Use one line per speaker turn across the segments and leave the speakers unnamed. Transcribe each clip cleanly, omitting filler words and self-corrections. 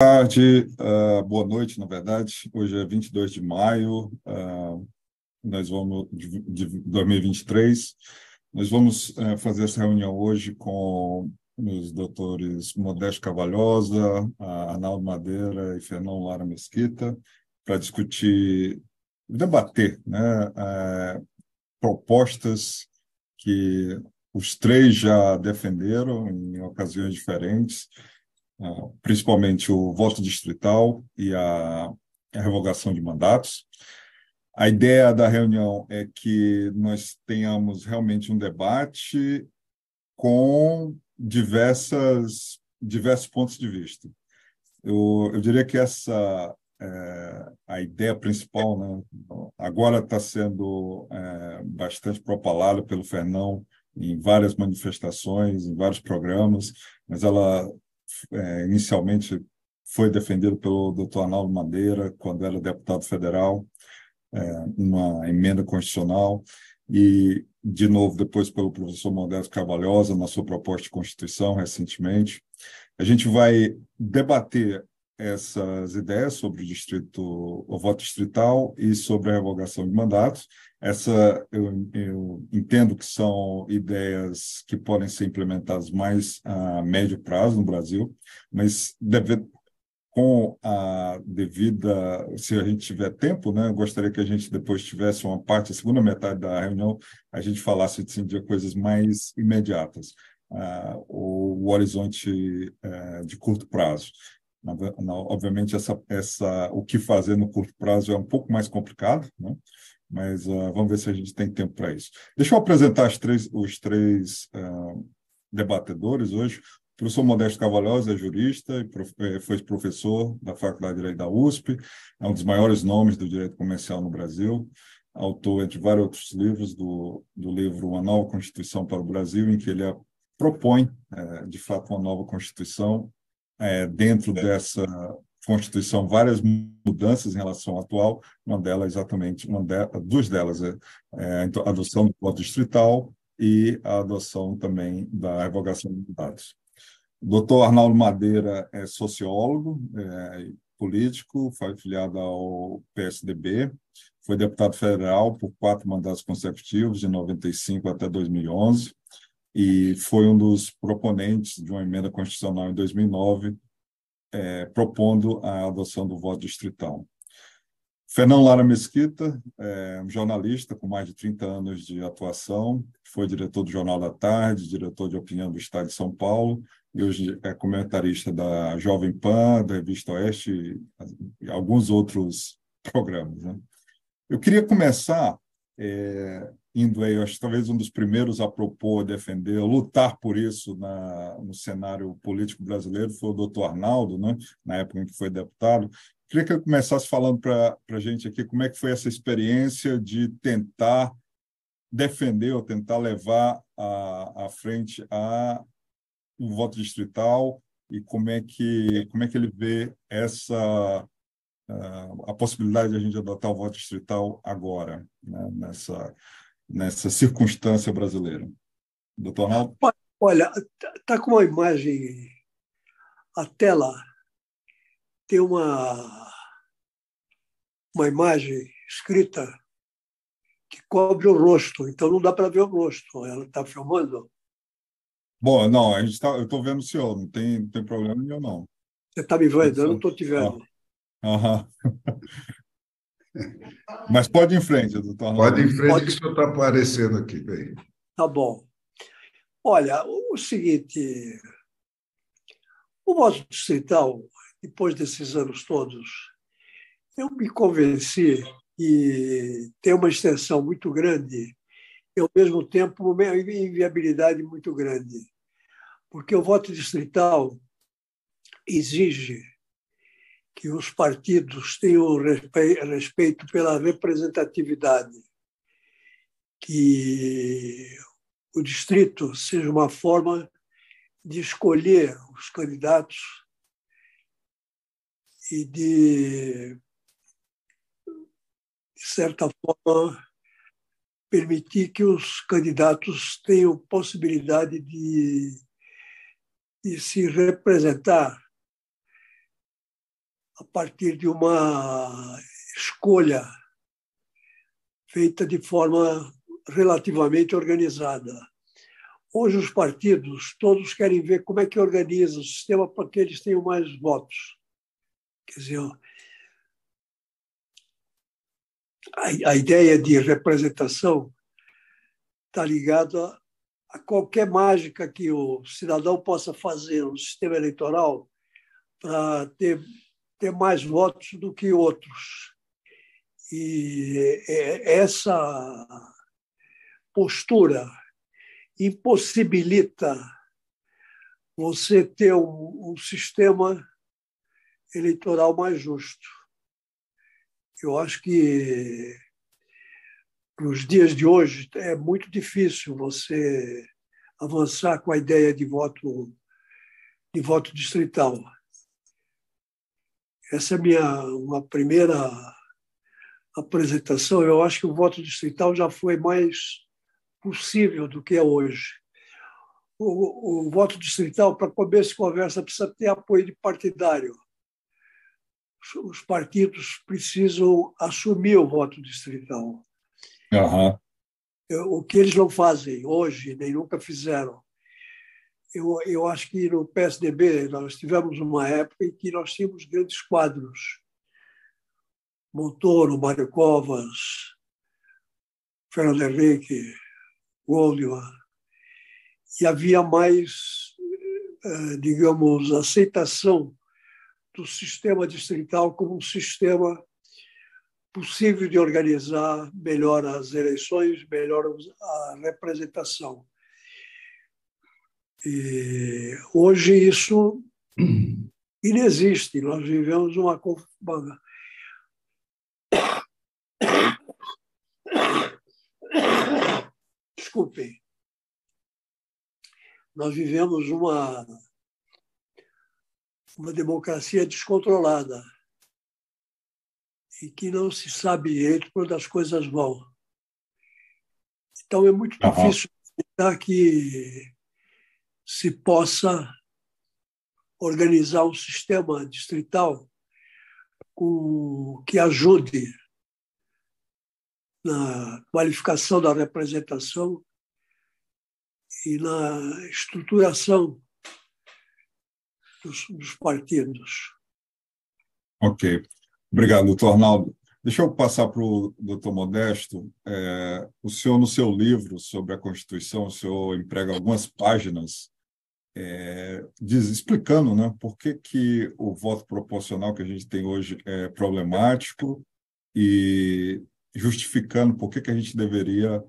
Tarde, boa noite, na verdade. Hoje é 22 de maio, nós vamos de 2023. Nós vamos fazer essa reunião hoje com os doutores Modesto Carvalhosa, Arnaldo Madeira e Fernão Lara Mesquita, para discutir, debater, né, propostas que os três já defenderam em ocasiões diferentes, principalmente o voto distrital e a revogação de mandatos. A ideia da reunião é que nós tenhamos realmente um debate com diversos pontos de vista. Eu diria que essa é a ideia principal, né? Agora está sendo bastante propalada pelo Fernão em várias manifestações, em vários programas, mas ela inicialmente foi defendido pelo Dr. Arnaldo Madeira, quando era deputado federal, uma emenda constitucional, e, de novo, depois pelo professor Modesto Carvalhosa, na sua proposta de Constituição, recentemente. A gente vai debater essas ideias sobre o voto distrital e sobre a revogação de mandatos. Eu entendo que são ideias que podem ser implementadas mais a médio prazo no Brasil, mas com a devida, se a gente tiver tempo, né, eu gostaria que a gente depois tivesse uma parte, a segunda metade da reunião, a gente falasse assim, de coisas mais imediatas, o horizonte de curto prazo. Obviamente, o que fazer no curto prazo é um pouco mais complicado, né? Mas vamos ver se a gente tem tempo para isso. Deixa eu apresentar os três debatedores hoje. O professor Modesto Carvalhosa é jurista e foi professor da Faculdade de Direito da USP, é um dos maiores nomes do direito comercial no Brasil, autor, entre vários outros livros, do livro Uma Nova Constituição para o Brasil, em que ele propõe, de fato, uma nova Constituição. Dentro dessa Constituição, várias mudanças em relação ao atual, uma delas, exatamente, duas delas, a adoção do voto distrital e a adoção também da revogação de mandatos. O doutor Arnaldo Madeira é sociólogo, político, foi afiliado ao PSDB, foi deputado federal por 4 mandatos consecutivos, de 95 até 2011, e foi um dos proponentes de uma emenda constitucional em 2009, propondo a adoção do voto distrital. Fernão Lara Mesquita é um jornalista com mais de 30 anos de atuação, foi diretor do Jornal da Tarde, diretor de opinião do Estado de São Paulo, e hoje é comentarista da Jovem Pan, da Revista Oeste e alguns outros programas, né? Eu queria começar indo aí, acho que talvez um dos primeiros a propor, defender, lutar por isso no cenário político brasileiro foi o doutor Arnaldo, né, na época em que foi deputado. Queria que ele começasse falando para a gente aqui como é que foi essa experiência de tentar defender ou tentar levar à frente o voto distrital e como é que ele vê a possibilidade de a gente adotar o voto distrital agora, né, nessa circunstância brasileira. Doutor Arnaldo?
Olha, está com uma imagem, a tela tem uma imagem escrita que cobre o rosto, então não dá para ver o rosto. Ela está filmando?
Bom, não, eu estou vendo o senhor, não tem problema nenhum, não.
Você está me vendo? Eu não estou te vendo.
Mas pode ir em frente, doutor Arnaldo.
Pode ir em frente que o senhor está aparecendo aqui. Bem.
Tá bom. Olha, o seguinte, o voto distrital, depois desses anos todos, eu me convenci que tem uma extensão muito grande e, ao mesmo tempo, uma inviabilidade muito grande, porque o voto distrital exige que os partidos tenham respeito pela representatividade, que o distrito seja uma forma de escolher os candidatos e de certa forma, permitir que os candidatos tenham possibilidade de se representar a partir de uma escolha feita de forma relativamente organizada. Hoje os partidos todos querem ver como é que organiza o sistema para que eles tenham mais votos. Quer dizer, a ideia de representação está ligada a qualquer mágica que o cidadão possa fazer no sistema eleitoral para ter mais votos do que outros. E essa postura impossibilita você ter um sistema eleitoral mais justo. Eu acho que nos dias de hoje é muito difícil você avançar com a ideia de voto distrital. Essa é uma primeira apresentação. Eu acho que o voto distrital já foi mais possível do que é hoje. O voto distrital, para começo de conversa, precisa ter apoio de partidário. Os partidos precisam assumir o voto distrital.
Uhum.
O que eles não fazem hoje, nem nunca fizeram. Eu acho que no PSDB nós tivemos uma época em que nós tínhamos grandes quadros. Montoro, Mário Covas, Fernando Henrique, Goldman. E havia mais, digamos, aceitação do sistema distrital como um sistema possível de organizar melhor as eleições, melhor a representação. E hoje isso inexiste. Nós vivemos uma desculpem. Nós vivemos uma democracia descontrolada e que não se sabe direito para onde as coisas vão. Então, é muito difícil acreditar que se possa organizar um sistema distrital que ajude na qualificação da representação e na estruturação dos partidos.
Ok. Obrigado, doutor Arnaldo. Deixa eu passar para o doutor Modesto. O senhor, no seu livro sobre a Constituição, o senhor emprega algumas páginas explicando, né, por que o voto proporcional que a gente tem hoje é problemático e justificando por que a gente deveria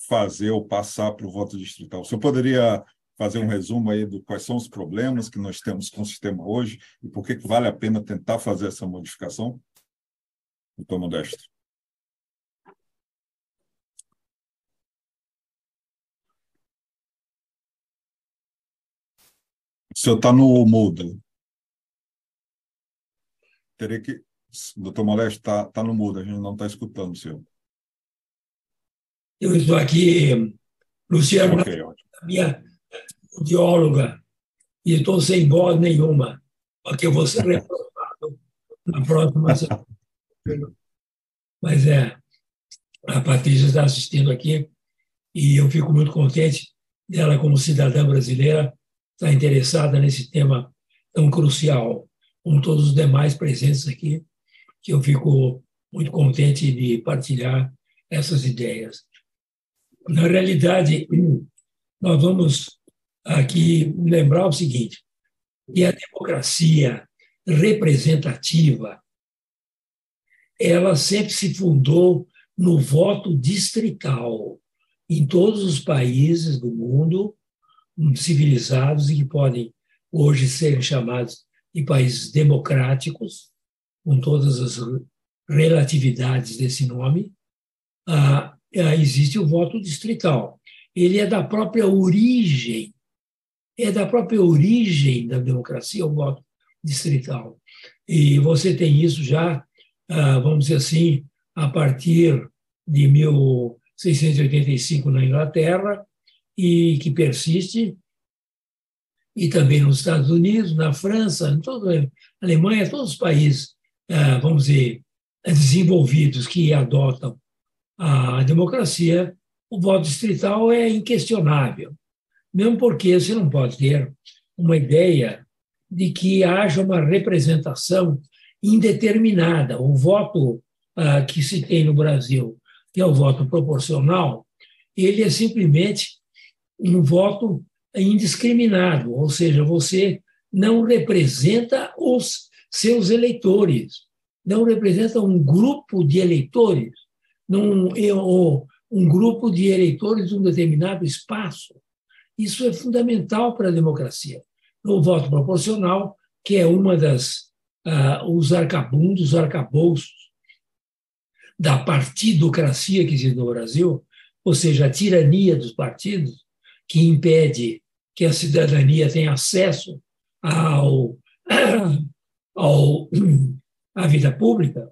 fazer ou passar para o voto distrital. O senhor poderia fazer um resumo aí de quais são os problemas que nós temos com o sistema hoje e por que vale a pena tentar fazer essa modificação? Doutor Modesto. O senhor está no mudo. Teria que... Doutor Modesto está no mudo, a gente não está escutando o senhor.
Eu estou aqui, Luciano,
Okay,
minha bióloga, e estou sem voz nenhuma, porque eu vou ser reprovado na próxima semana. Mas a Patrícia está assistindo aqui e eu fico muito contente dela, como cidadã brasileira, estar interessada nesse tema tão crucial, como todos os demais presentes aqui, que eu fico muito contente de partilhar essas ideias. Na realidade, nós vamos aqui lembrar o seguinte, que a democracia representativa, ela sempre se fundou no voto distrital em todos os países do mundo civilizados e que podem hoje ser chamados de países democráticos, com todas as relatividades desse nome, existe o voto distrital. Ele é da própria origem da democracia, o voto distrital. E você tem isso já, vamos dizer assim, a partir de 1685 na Inglaterra, e que persiste e também nos Estados Unidos, na França, em toda a Alemanha, todos os países, vamos dizer, desenvolvidos que adotam a democracia, o voto distrital é inquestionável, mesmo porque você não pode ter uma ideia de que haja uma representação indeterminada. O voto que se tem no Brasil, que é o voto proporcional, ele é simplesmente um voto indiscriminado, ou seja, você não representa os seus eleitores, não representa um grupo de eleitores, ou um grupo de eleitores de um determinado espaço. Isso é fundamental para a democracia. O voto proporcional, que é uma das os arcabouços da partidocracia que existe no Brasil, ou seja, a tirania dos partidos, que impede que a cidadania tenha acesso à vida pública,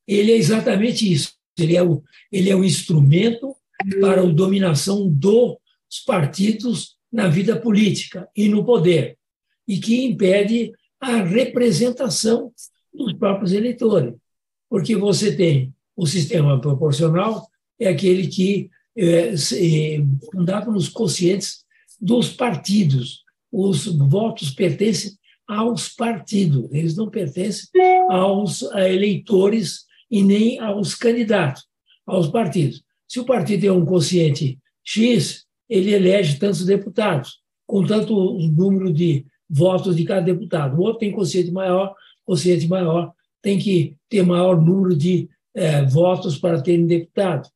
ele é exatamente isso. Ele é o instrumento para a dominação dos partidos na vida política e no poder, e que impede a representação dos próprios eleitores. Porque você tem o sistema proporcional, é aquele que é fundado nos quocientes dos partidos. Os votos pertencem aos partidos, eles não pertencem aos eleitores e nem aos candidatos, aos partidos. Se o partido tem um quociente X, ele elege tantos deputados, com tanto número de votos de cada deputado. O outro tem quociente maior, tem que ter maior número de votos para terem deputado.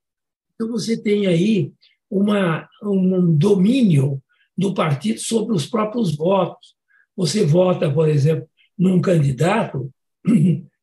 Então, você tem aí um domínio do partido sobre os próprios votos. Você vota, por exemplo, num candidato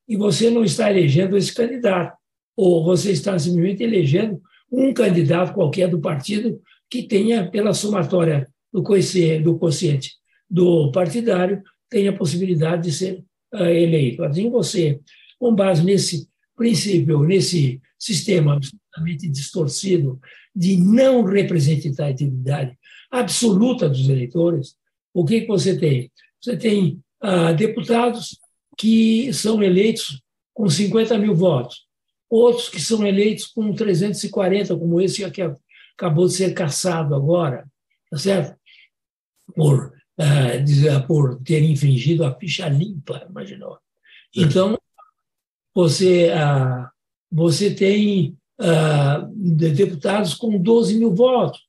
e você não está elegendo esse candidato, ou você está simplesmente elegendo um candidato qualquer do partido que tenha, pela somatória do quociente do partidário, tenha a possibilidade de ser eleito. Assim, você, com base nesse princípio, nesse sistema absolutamente distorcido de não representatividade absoluta dos eleitores, o que você tem? Você tem deputados que são eleitos com 50 mil votos, outros que são eleitos com 340, como esse que acabou de ser cassado agora, tá certo? Por ter infringido a ficha limpa, imaginou. Então, você tem deputados com 12 mil votos,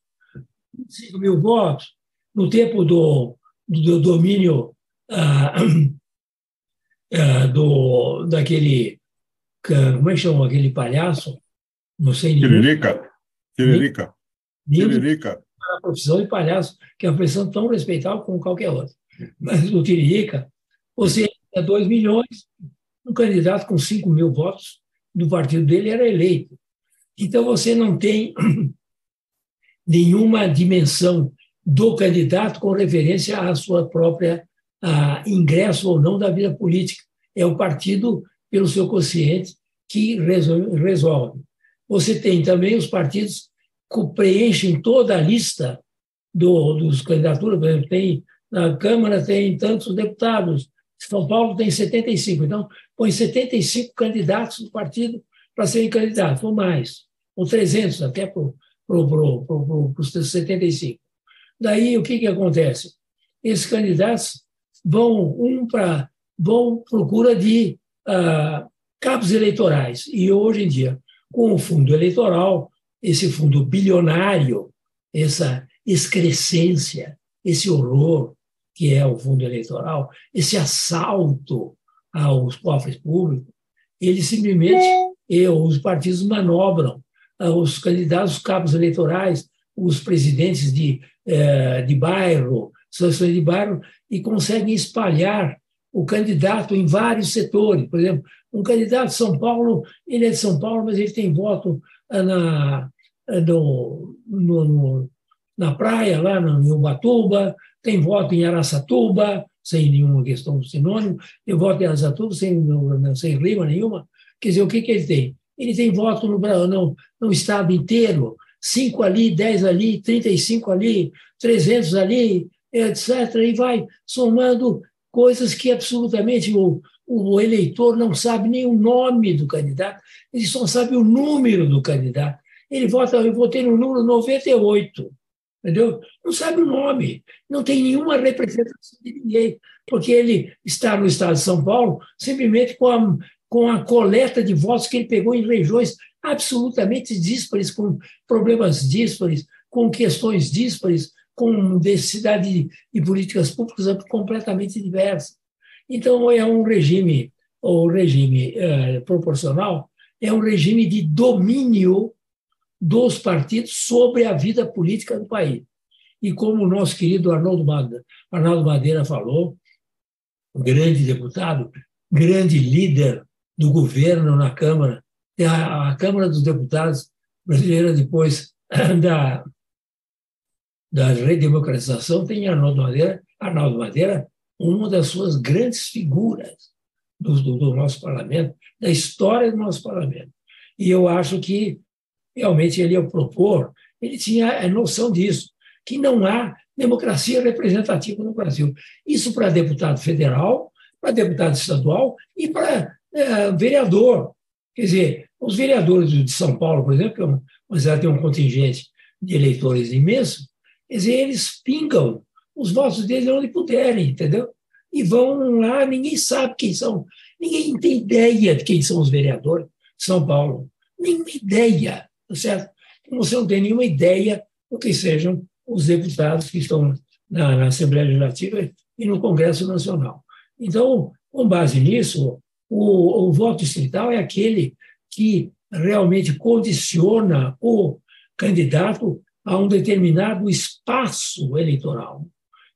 5 mil votos. No tempo do domínio daquele, como é que chama aquele palhaço? Não sei nem.
Tiririca.
A profissão de palhaço, que é uma profissão tão respeitável como qualquer outra. Mas o Tiririca, você tinha 2 milhões, um candidato com 5 mil votos do partido dele era eleito. Então, você não tem nenhuma dimensão do candidato com referência à sua própria ingresso ou não da vida política. É o partido, pelo seu quociente, que resolve. Você tem também os partidos que preenchem toda a lista dos candidaturas. Por exemplo, na Câmara tem tantos deputados, São Paulo tem 75, então põe 75 candidatos do partido para serem candidatos, ou mais, ou 300 até para os 75. Daí, o que acontece? Esses candidatos vão procura de cabos eleitorais. E, hoje em dia, com o fundo eleitoral, esse fundo bilionário, essa excrescência, esse horror que é o fundo eleitoral, esse assalto aos cofres públicos, eles simplesmente, os partidos manobram os candidatos, os cabos eleitorais, os presidentes de bairro, associações de bairro, e conseguem espalhar o candidato em vários setores. Por exemplo, um candidato de São Paulo, ele é de São Paulo, mas ele tem voto na praia, lá em Ubatuba, tem voto em Araçatuba, sem nenhuma questão de sinônimo, tem voto em Araçatuba, sem rima nenhuma. Quer dizer, o que ele tem? Ele tem voto no estado inteiro, 5 ali, 10 ali, 35 ali, 300 ali, etc. E vai somando coisas que absolutamente o eleitor não sabe nem o nome do candidato, ele só sabe o número do candidato. Ele vota, eu votei no número 98, entendeu? Não sabe o nome, não tem nenhuma representação de ninguém, porque ele está no estado de São Paulo simplesmente com a coleta de votos que ele pegou em regiões absolutamente díspares, com problemas díspares, com questões díspares, com necessidade de políticas públicas completamente diversas. Então, é um regime, o regime proporcional, é um regime de domínio dos partidos sobre a vida política do país. E como o nosso querido Arnaldo Madeira falou, grande deputado, grande líder do governo na Câmara, a Câmara dos Deputados brasileira, depois da redemocratização, tem Arnaldo Madeira, uma das suas grandes figuras do nosso parlamento, da história do nosso parlamento. E eu acho que, realmente, ele, ao propor, ele tinha a noção disso, que não há democracia representativa no Brasil. Isso para deputado federal, para deputado estadual e para vereador. Quer dizer, os vereadores de São Paulo, por exemplo, mas ela tem um contingente de eleitores imenso, quer dizer, eles pingam os votos deles onde puderem, entendeu? E vão lá, ninguém sabe quem são, ninguém tem ideia de quem são os vereadores de São Paulo. Nenhuma ideia, tá certo? Você não tem nenhuma ideia do que sejam os deputados que estão na Assembleia Legislativa e no Congresso Nacional. Então, com base nisso, o voto distrital é aquele que realmente condiciona o candidato a um determinado espaço eleitoral.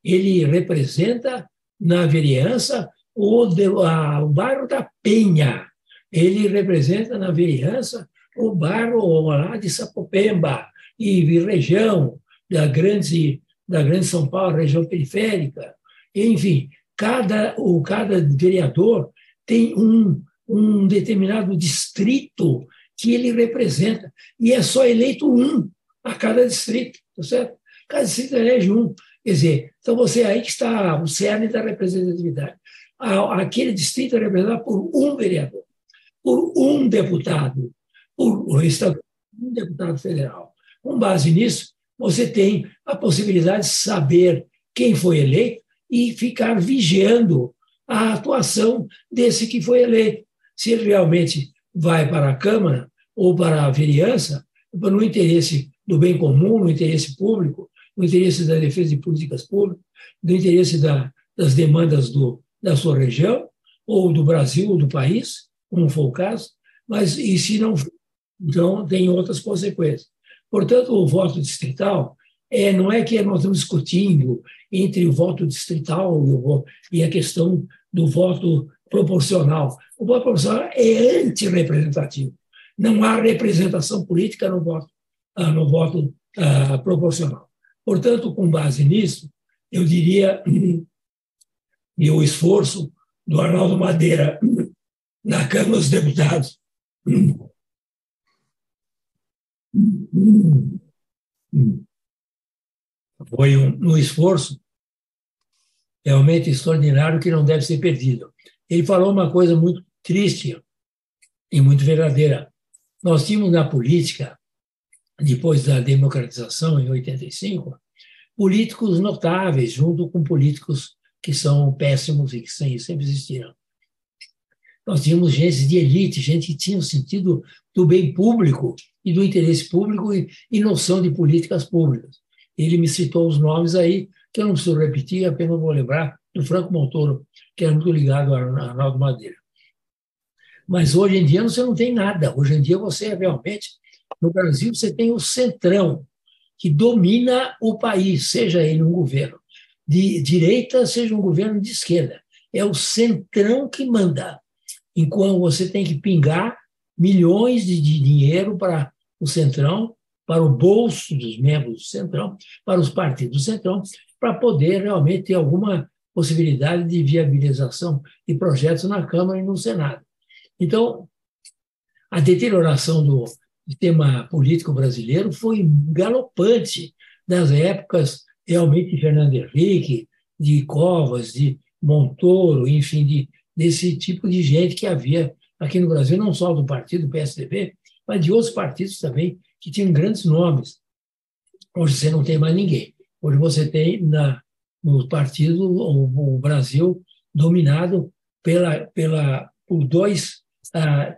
Ele representa na vereança o bairro da Penha, ele representa na vereança o bairro lá de Sapopemba e região da grande São Paulo, região periférica. Enfim, cada vereador tem um determinado distrito que ele representa, e é só eleito um a cada distrito, tá certo? Cada distrito elege um. Quer dizer, então você aí que está o cerne da representatividade. Aquele distrito é representado por um vereador, por um deputado, por um deputado federal. Com base nisso, você tem a possibilidade de saber quem foi eleito e ficar vigiando a atuação desse que foi eleito. Se ele realmente vai para a Câmara ou para a vereança, no interesse do bem comum, no interesse público, no interesse da defesa de políticas públicas, no interesse das demandas da sua região, ou do Brasil, ou do país, como for o caso, mas e se não for, então tem outras consequências. Portanto, o voto distrital não é que nós estamos discutindo entre o voto distrital e a questão do voto proporcional. O voto proporcional é antirrepresentativo. Não há representação política no voto proporcional. Portanto, com base nisso, eu diria que o esforço do Arnaldo Madeira na Câmara dos Deputados foi um esforço realmente extraordinário que não deve ser perdido. Ele falou uma coisa muito triste e muito verdadeira. Nós tínhamos na política, depois da democratização, em 85, políticos notáveis, junto com políticos que são péssimos e que sempre existiram. Nós tínhamos gente de elite, gente que tinha o sentido do bem público e do interesse público e noção de políticas públicas. Ele me citou os nomes aí, que eu não preciso repetir, apenas vou lembrar do Franco Montoro, que era muito ligado a Arnaldo Madeira. Mas hoje em dia você não tem nada. Hoje em dia você realmente, no Brasil, você tem o centrão, que domina o país, seja ele um governo de direita, seja um governo de esquerda. É o centrão que manda. Enquanto você tem que pingar milhões de dinheiro para o centrão, para o bolso dos membros do centrão, para os partidos do centrão, para poder realmente ter alguma possibilidade de viabilização de projetos na Câmara e no Senado. Então, a deterioração do sistema político brasileiro foi galopante das épocas realmente de Fernando Henrique, de Covas, de Montoro, enfim, desse tipo de gente que havia aqui no Brasil, não só do partido PSDB, mas de outros partidos também que tinham grandes nomes. Hoje você não tem mais ninguém. Hoje você tem no partido o Brasil dominado por dois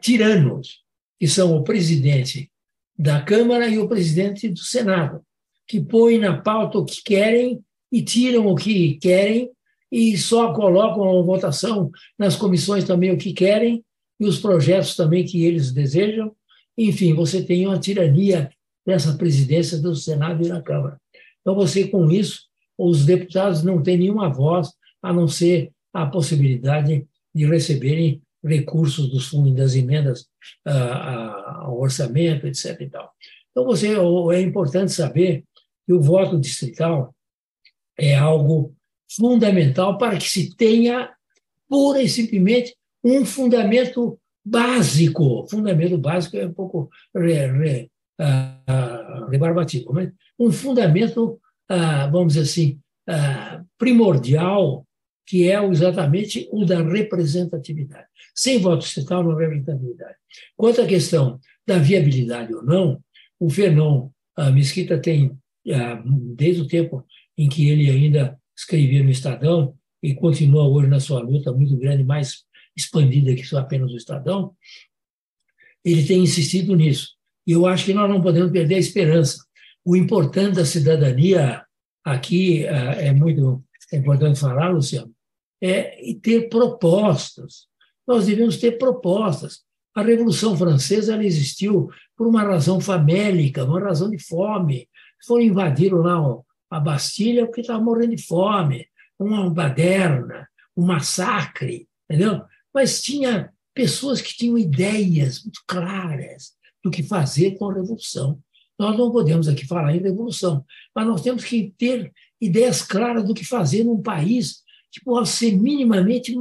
tiranos, que são o presidente da Câmara e o presidente do Senado, que põem na pauta o que querem e tiram o que querem e só colocam a votação nas comissões também o que querem e os projetos também que eles desejam. Enfim, você tem uma tirania dessa presidência do Senado e da Câmara. Então, você, com isso, os deputados não têm nenhuma voz, a não ser a possibilidade de receberem recursos dos fundos das emendas ao orçamento, etc. E tal. Então, é importante saber que o voto distrital é algo fundamental para que se tenha, pura e simplesmente, um fundamento básico. Fundamento básico é um pouco rebarbativo, mas um fundamento, vamos dizer assim, primordial, que é exatamente o da representatividade. Sem voto distrital não há representatividade. Quanto à questão da viabilidade ou não, o Fernão Mesquita tem, desde o tempo em que ele ainda escrevia no Estadão, e continua hoje na sua luta muito grande, mais expandida que só apenas o Estadão, ele tem insistido nisso. E eu acho que nós não podemos perder a esperança. O importante da cidadania, aqui é muito importante falar, Luciano, é ter propostas. Nós devemos ter propostas. A Revolução Francesa ela existiu por uma razão famélica, uma razão de fome. Foram invadiram lá a Bastilha porque estavam morrendo de fome, uma baderna, um massacre, entendeu? Mas tinha pessoas que tinham ideias muito claras do que fazer com a revolução. Nós não podemos aqui falar em revolução, mas nós temos que ter ideias claras do que fazer num país que possa ser minimamente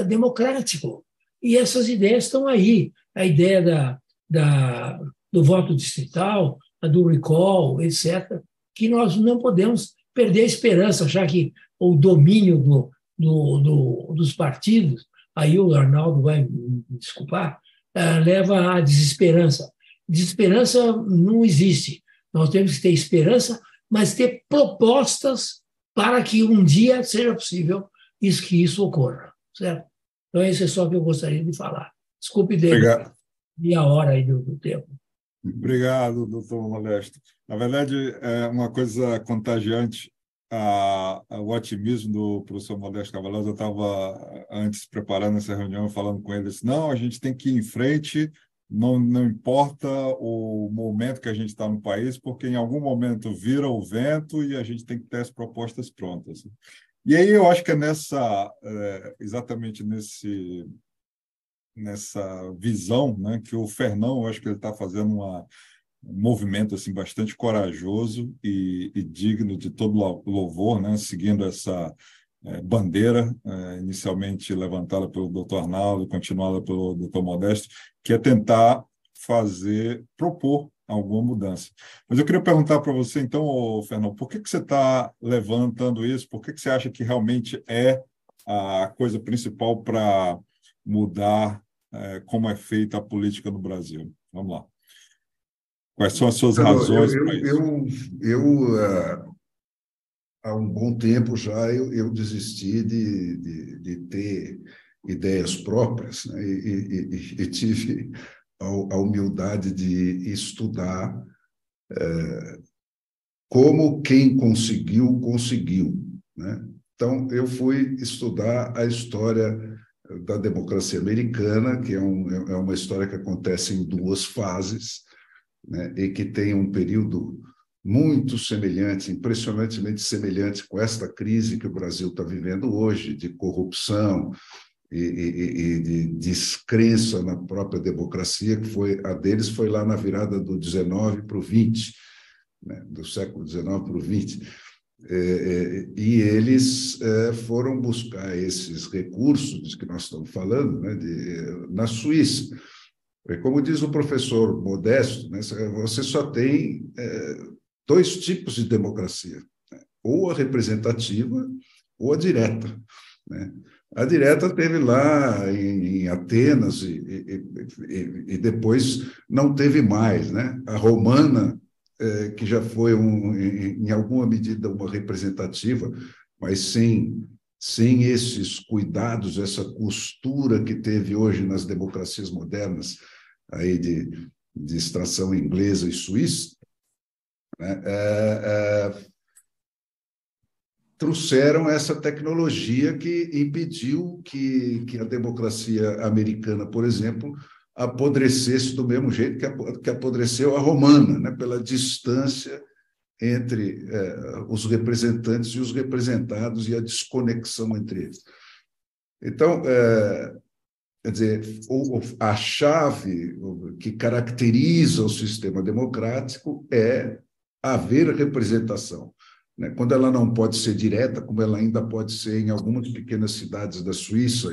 democrático. E essas ideias estão aí. A ideia do voto distrital, do recall, etc., que nós não podemos perder a esperança, achar que o domínio dos partidos, aí o Arnaldo vai me desculpar, leva à desesperança. Desesperança não existe. Nós temos que ter esperança, mas ter propostas para que um dia seja possível que isso ocorra. Certo? Então, isso é só o que eu gostaria de falar. Desculpe, meia hora aí do tempo.
Obrigado, doutor Modesto. Na verdade, é uma coisa contagiante o otimismo do professor Modesto Cavalosa. Eu estava, antes, preparando essa reunião, falando com ele, disse, não, a gente tem que ir em frente, não importa o momento que a gente está no país, porque em algum momento vira o vento e a gente tem que ter as propostas prontas. E aí eu acho que é exatamente nessa visão, né, que o Fernão, eu acho que ele está fazendo um movimento assim, bastante corajoso e digno de todo louvor, né, seguindo essa bandeira, inicialmente levantada pelo Dr. Arnaldo, continuada pelo Dr. Modesto, que é tentar propor alguma mudança. Mas eu queria perguntar para você, então, Fernão, por que você está levantando isso? Por que você acha que realmente é a coisa principal para mudar como é feita a política no Brasil? Vamos lá. Quais são as suas razões para isso?
Há um bom tempo já, eu desisti de ter ideias próprias, né? E tive a humildade de estudar como quem conseguiu, né? Então, eu fui estudar a história da democracia americana, que é uma história que acontece em duas fases, né? E que tem um período muito semelhante, impressionantemente semelhante com esta crise que o Brasil está vivendo hoje, de corrupção e de descrença na própria democracia, que a deles foi lá na virada do 19 para o 20, né? Do século 19 para o 20. E eles foram buscar esses recursos de que nós estamos falando, né, na Suíça. Como diz o professor Modesto, né, você só tem dois tipos de democracia. ou a representativa ou a direta, né? A direta teve lá em Atenas e depois não teve mais, né? A romana, que já foi, em alguma medida, uma representativa, mas sem esses cuidados, essa costura que teve hoje nas democracias modernas, aí de extração inglesa e suíça, né? Trouxeram essa tecnologia que impediu que a democracia americana, por exemplo, apodrecesse do mesmo jeito que apodreceu a romana, né? Pela distância entre os representantes e os representados e a desconexão entre eles. Então, quer dizer, a chave que caracteriza o sistema democrático é haver representação, né? Quando ela não pode ser direta, como ela ainda pode ser em algumas pequenas cidades da Suíça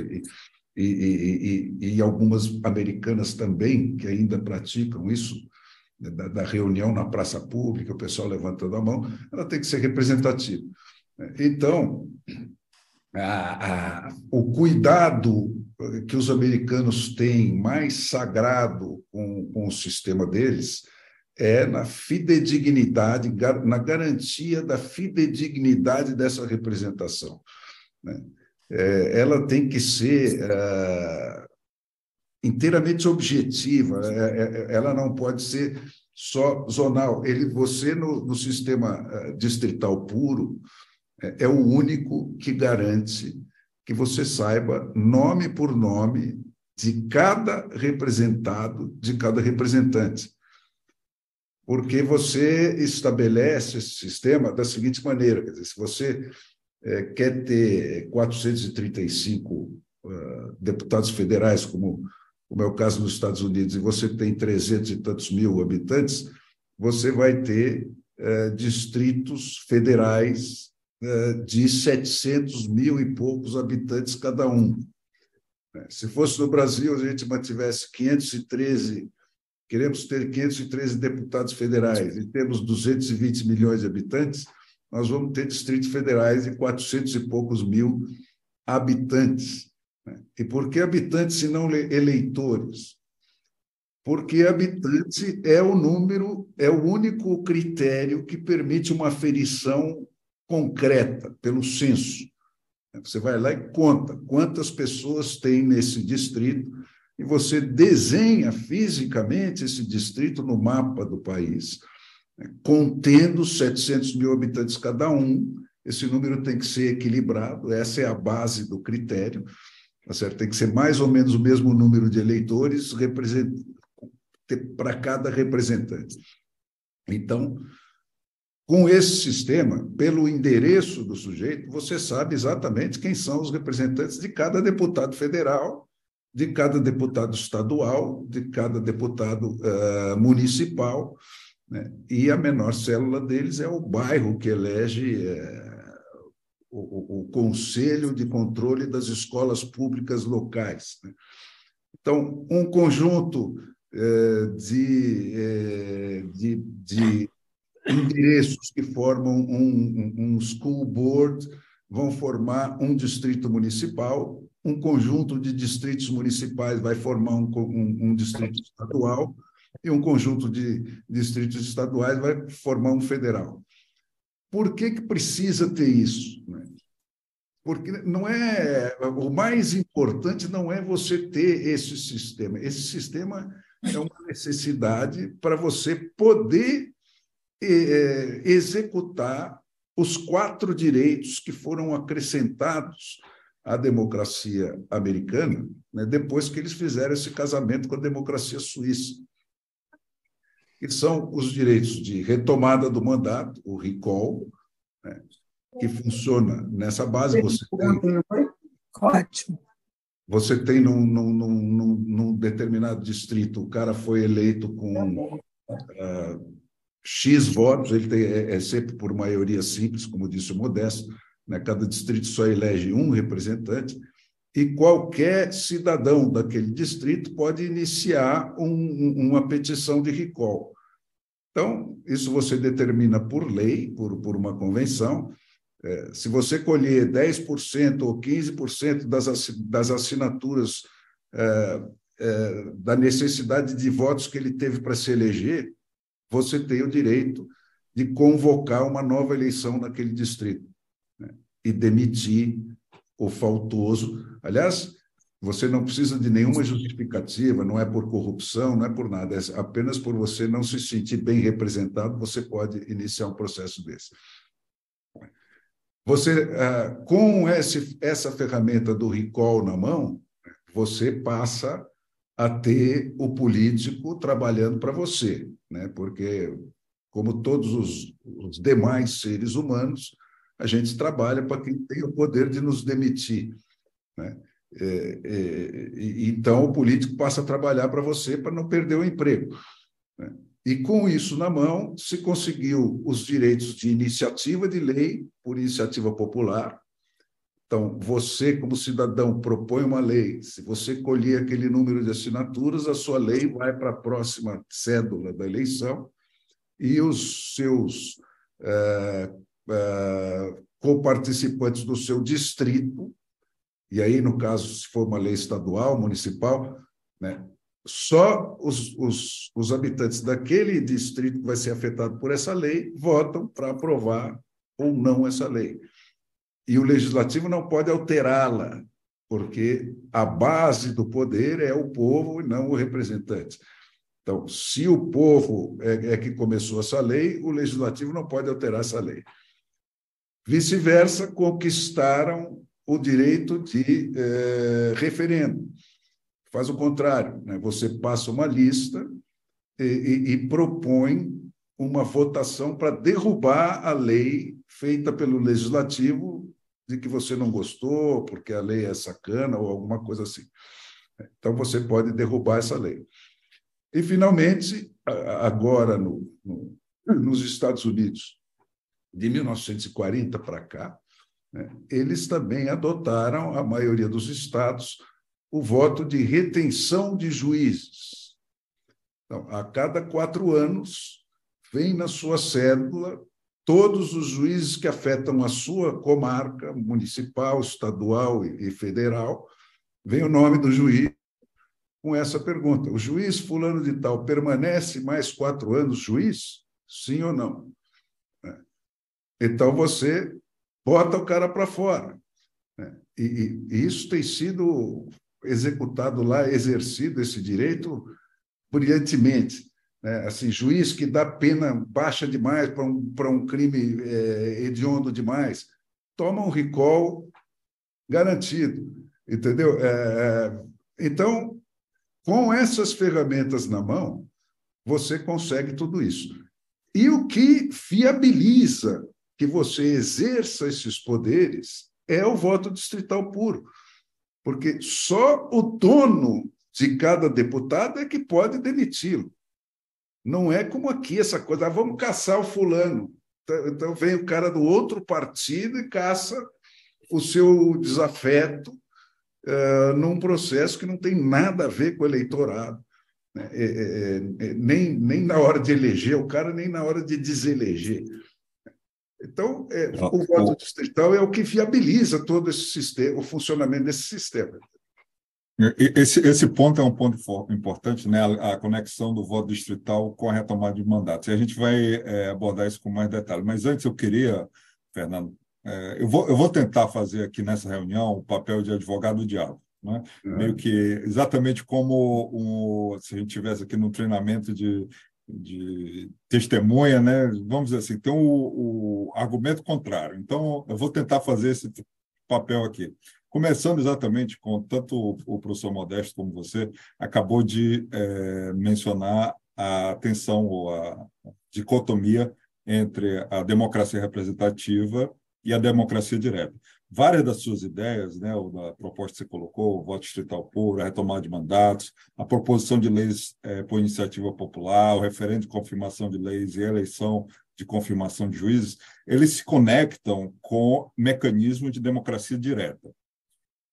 e algumas americanas também, que ainda praticam isso, da reunião na praça pública, o pessoal levantando a mão, ela tem que ser representativa. Então, o cuidado que os americanos têm mais sagrado com o sistema deles é na fidedignidade, na garantia da fidedignidade dessa representação, né? Ela tem que ser inteiramente objetiva, ela não pode ser só zonal. Você, no sistema distrital puro, é o único que garante que você saiba, nome por nome, de cada representado, de cada representante. Porque você estabelece esse sistema da seguinte maneira, quer dizer, se você quer ter 435 deputados federais, como é o caso nos Estados Unidos, e você tem 300 e tantos mil habitantes, você vai ter distritos federais de 700 mil e poucos habitantes cada um. Se fosse no Brasil, a gente mantivesse 513, queremos ter 513 deputados federais e temos 220 milhões de habitantes, nós vamos ter distritos federais de 400 e poucos mil habitantes. E por que habitantes e não eleitores? Porque habitante é o número, é o único critério que permite uma aferição concreta pelo censo. Você vai lá e conta quantas pessoas tem nesse distrito e você desenha fisicamente esse distrito no mapa do país, contendo 700 mil habitantes cada um. Esse número tem que ser equilibrado, essa é a base do critério, tá certo? Tem que ser mais ou menos o mesmo número de eleitores para cada representante. Então, com esse sistema, pelo endereço do sujeito, você sabe exatamente quem são os representantes de cada deputado federal, de cada deputado estadual, de cada deputado municipal, né? E a menor célula deles é o bairro que elege o Conselho de Controle das Escolas Públicas Locais, né? Então, um conjunto de endereços que formam um school board vão formar um distrito municipal, um conjunto de distritos municipais vai formar um distrito estadual e um conjunto de distritos estaduais vai formar um federal. Por que precisa ter isso, né? Porque não é, o mais importante não é você ter esse sistema. Esse sistema é uma necessidade para você poder executar os 4 direitos que foram acrescentados à democracia americana, né, depois que eles fizeram esse casamento com a democracia suíça, que são os direitos de retomada do mandato, o recall, né, que funciona nessa base. Você tem num determinado distrito, o cara foi eleito com X votos, ele é sempre por maioria simples, como disse o Modesto, né? Cada distrito só elege um representante, e qualquer cidadão daquele distrito pode iniciar uma petição de recall. Então, isso você determina por lei, por uma convenção. Se você colher 10% ou 15% das assinaturas da necessidade de votos que ele teve para se eleger, você tem o direito de convocar uma nova eleição naquele distrito, né? E demitir o faltoso. Aliás, você não precisa de nenhuma justificativa, não é por corrupção, não é por nada, é apenas por você não se sentir bem representado, você pode iniciar um processo desse. Você, com essa ferramenta do recall na mão, você passa a ter o político trabalhando para você, né? Porque, como todos os demais seres humanos, a gente trabalha para quem tem o poder de nos demitir, né? Então, o político passa a trabalhar para você para não perder o emprego, né? E, com isso na mão, se conseguiu os direitos de iniciativa de lei por iniciativa popular. Então, você, como cidadão, propõe uma lei. Se você colher aquele número de assinaturas, a sua lei vai para a próxima cédula da eleição e os seus coparticipantes do seu distrito, e aí, no caso, se for uma lei estadual, municipal, né, só os habitantes daquele distrito que vai ser afetado por essa lei votam para aprovar ou não essa lei. E o legislativo não pode alterá-la, porque a base do poder é o povo e não o representante. Então, se o povo é que começou essa lei, o legislativo não pode alterar essa lei. Vice-versa, conquistaram o direito de referendo. Faz o contrário, né? Você passa uma lista e propõe uma votação para derrubar a lei feita pelo legislativo de que você não gostou, porque a lei é sacana ou alguma coisa assim. Então, você pode derrubar essa lei. E, finalmente, agora, nos Estados Unidos, de 1940 para cá, né, eles também adotaram, a maioria dos estados, o voto de retenção de juízes. Então, a cada 4 anos, vem na sua cédula todos os juízes que afetam a sua comarca municipal, estadual e federal, vem o nome do juiz com essa pergunta: o juiz fulano de tal permanece mais 4 anos juiz? Sim ou não? Então, você bota o cara para fora. E isso tem sido executado lá, exercido esse direito brilhantemente. Assim, juiz que dá pena baixa demais para um crime hediondo demais, toma um recall garantido, entendeu? Então, com essas ferramentas na mão, você consegue tudo isso. E o que viabiliza que você exerça esses poderes é o voto distrital puro, porque só o dono de cada deputado é que pode demiti-lo. Não é como aqui essa coisa, vamos caçar o fulano. Então vem o cara do outro partido e caça o seu desafeto num processo que não tem nada a ver com o eleitorado, né? Nem na hora de eleger o cara, nem na hora de deseleger. Então, o voto distrital é o que viabiliza todo esse sistema, o funcionamento desse sistema.
Esse ponto é um ponto importante, né? A conexão do voto distrital com a retomada de mandatos. E a gente vai abordar isso com mais detalhe. Mas antes eu queria, Fernando, eu vou tentar fazer aqui nessa reunião o papel de advogado do diabo, né? Meio que exatamente como se a gente estivesse aqui no treinamento de testemunha, né? Vamos dizer assim, tem o argumento contrário. Então, eu vou tentar fazer esse papel aqui. Começando exatamente com tanto o professor Modesto como você acabou de mencionar a tensão ou a dicotomia entre a democracia representativa e a democracia direta. Várias das suas ideias, né, ou da proposta que você colocou, o voto distrital puro, a retomada de mandatos, a proposição de leis por iniciativa popular, o referendo de confirmação de leis e a eleição de confirmação de juízes, eles se conectam com mecanismos de democracia direta.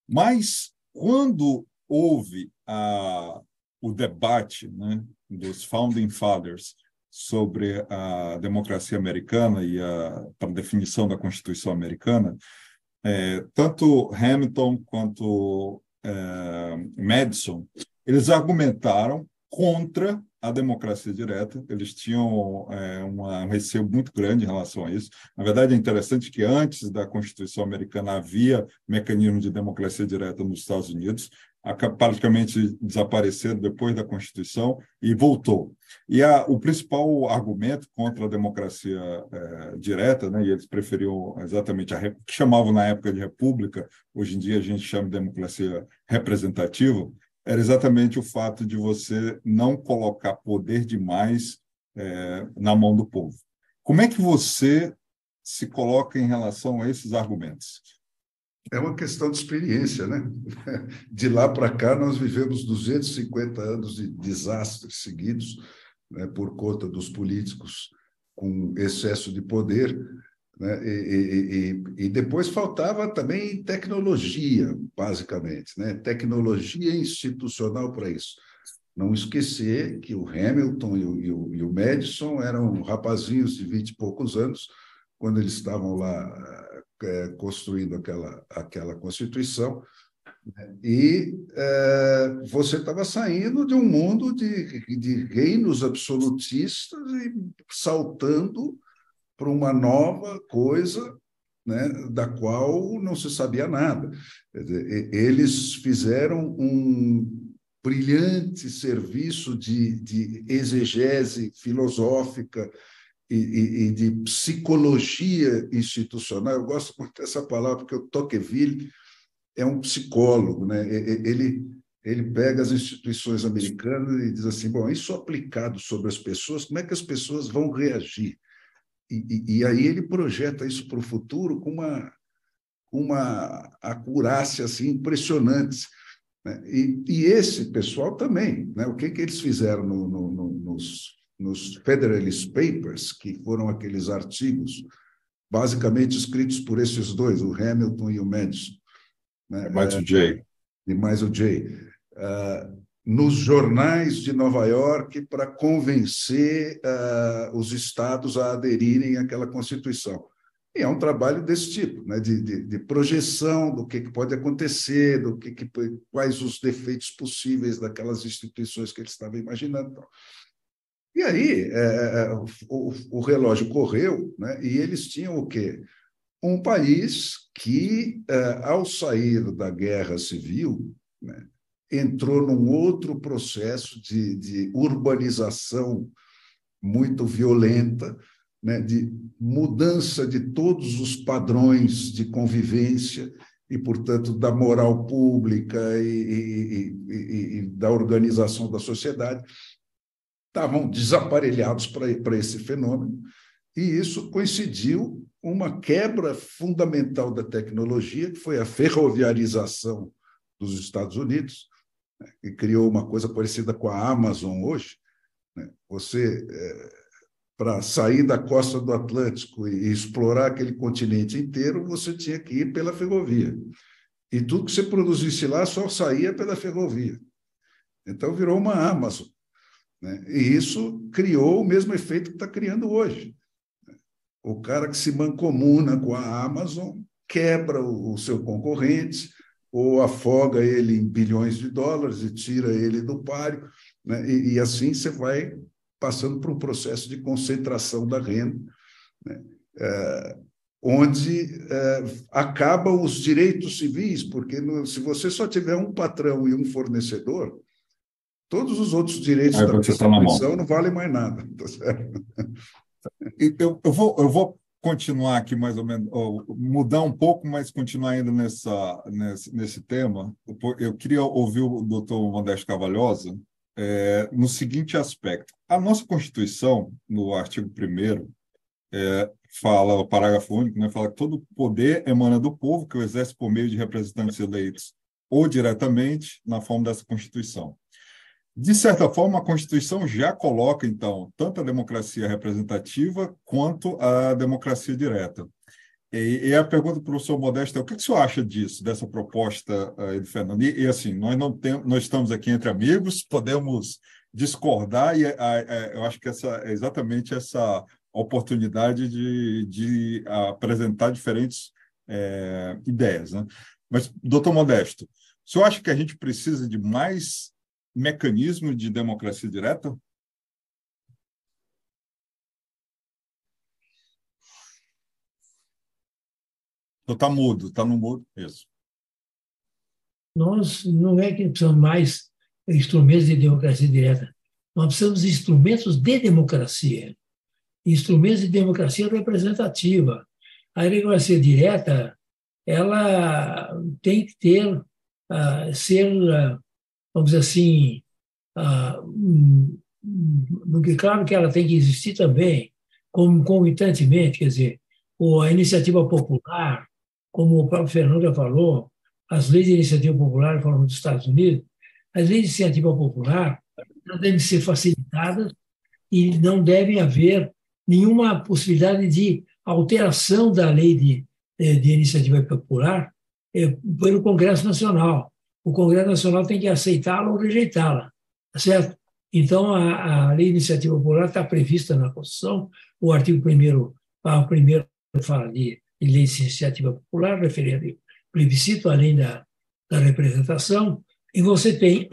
Mas, quando houve o debate, né, dos Founding Fathers sobre a democracia americana e para a definição da Constituição americana, tanto Hamilton quanto Madison, eles argumentaram contra a democracia direta. Eles tinham um receio muito grande em relação a isso. Na verdade, é interessante que antes da Constituição americana havia mecanismo de democracia direta nos Estados Unidos, praticamente desapareceram depois da Constituição e voltou. E o principal argumento contra a democracia direta, né, e eles preferiam exatamente o que chamavam na época de república, hoje em dia a gente chama de democracia representativa, era exatamente o fato de você não colocar poder demais na mão do povo. Como é que você se coloca em relação a esses argumentos?
É uma questão de experiência, né? De lá para cá, nós vivemos 250 anos de desastres seguidos, né, por conta dos políticos com excesso de poder, né? E depois faltava também tecnologia, basicamente, né? Tecnologia institucional para isso. Não esquecer que o Hamilton e o Madison eram rapazinhos de 20 e poucos anos, quando eles estavam lá construindo aquela Constituição, e você estava saindo de um mundo de reinos absolutistas e saltando para uma nova coisa, né, da qual não se sabia nada. Quer dizer, eles fizeram um brilhante serviço de exegese filosófica e de psicologia institucional. Eu gosto muito dessa palavra, porque o Tocqueville é um psicólogo, né? Ele pega as instituições americanas e diz assim, bom, isso aplicado sobre as pessoas, como é que as pessoas vão reagir? E aí ele projeta isso para o futuro com uma acurácia assim, impressionante, né? E esse pessoal também, né? O que eles fizeram nos Federalist Papers, que foram aqueles artigos basicamente escritos por esses dois, o Hamilton e o Madison, né?
Mais o Jay.
E mais o Jay. Nos jornais de Nova York para convencer os estados a aderirem àquela Constituição. E é um trabalho desse tipo, né? de projeção do que pode acontecer, quais os defeitos possíveis daquelas instituições que eles estavam imaginando. E aí o relógio correu, né? E eles tinham o quê? Um país que, ao sair da guerra civil, né, entrou num outro processo de urbanização muito violenta, né, de mudança de todos os padrões de convivência e, portanto, da moral pública e da organização da sociedade. Estavam desaparelhados para esse fenômeno, e isso coincidiu com uma quebra fundamental da tecnologia, que foi a ferroviarização dos Estados Unidos, né, que criou uma coisa parecida com a Amazon hoje. Né? Você, para sair da costa do Atlântico e explorar aquele continente inteiro, você tinha que ir pela ferrovia. E tudo que você produzisse lá só saía pela ferrovia. Então, virou uma Amazon. Né? E isso criou o mesmo efeito que está criando hoje. O cara que se mancomuna com a Amazon quebra o seu concorrente ou afoga ele em bilhões de dólares e tira ele do páreo, né? E assim você vai passando por um processo de concentração da renda, né? Onde acabam os direitos civis, porque se você só tiver um patrão e um fornecedor, todos os outros direitos da Constituição não valem mais nada. Tá certo?
Eu vou continuar aqui mais ou menos, mudar um pouco, mas continuar ainda nesse tema. Eu queria ouvir o doutor Modesto Carvalhosa no seguinte aspecto. A nossa Constituição, no artigo 1º, fala, o parágrafo único, né, fala que todo poder emana do povo, que o exerce por meio de representantes eleitos ou diretamente na forma dessa Constituição. De certa forma, a Constituição já coloca, então, tanto a democracia representativa quanto a democracia direta. E a pergunta para o professor Modesto é: o que o senhor acha disso, dessa proposta de Fernando? E assim, nós estamos aqui entre amigos, podemos discordar, e eu acho que é exatamente essa oportunidade de apresentar diferentes ideias, né? Mas, doutor Modesto, o senhor acha que a gente precisa de mais mecanismos de democracia direta? Está mudo, está no mudo. Isso.
Nós não é que precisamos mais instrumentos de democracia direta, nós precisamos de instrumentos de democracia, instrumentos de democracia representativa. A democracia direta, ela tem que ter, vamos dizer assim, claro que ela tem que existir também, concomitantemente, quer dizer, a iniciativa popular, como o próprio Fernando já falou, as leis de iniciativa popular, falando dos Estados Unidos, as leis de iniciativa popular devem ser facilitadas e não deve haver nenhuma possibilidade de alteração da lei de iniciativa popular pelo Congresso Nacional. O Congresso Nacional tem que aceitá-la ou rejeitá-la, tá certo? Então, a lei de iniciativa popular está prevista na Constituição, o artigo 1º, fala de lei de iniciativa popular, referendo ao plebiscito, além da representação, e você tem,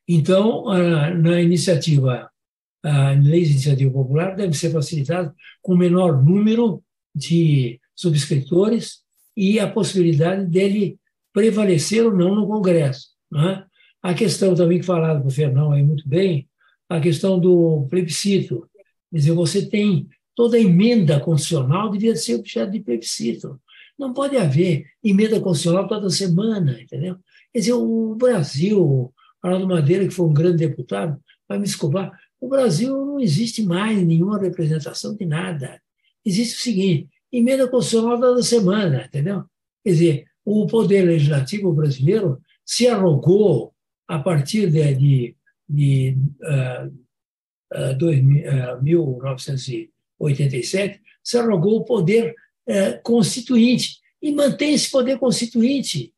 então, na iniciativa, a lei de iniciativa popular deve ser facilitada com o menor número de subscritores e a possibilidade dele prevalecer ou não no Congresso, né? A questão também que falaram para o Fernão aí muito bem, a questão do plebiscito. Quer dizer, você tem toda emenda constitucional devia ser objeto de plebiscito. Não pode haver emenda constitucional toda semana, entendeu? Quer dizer, o Brasil, Arnaldo Madeira, que foi um grande deputado, vai me desculpar, o Brasil não existe mais nenhuma representação de nada. Existe o seguinte, emenda constitucional toda semana, entendeu? Quer dizer, o poder legislativo brasileiro se arrogou a partir de 1987, se arrogou o poder constituinte e mantém esse poder constituinte.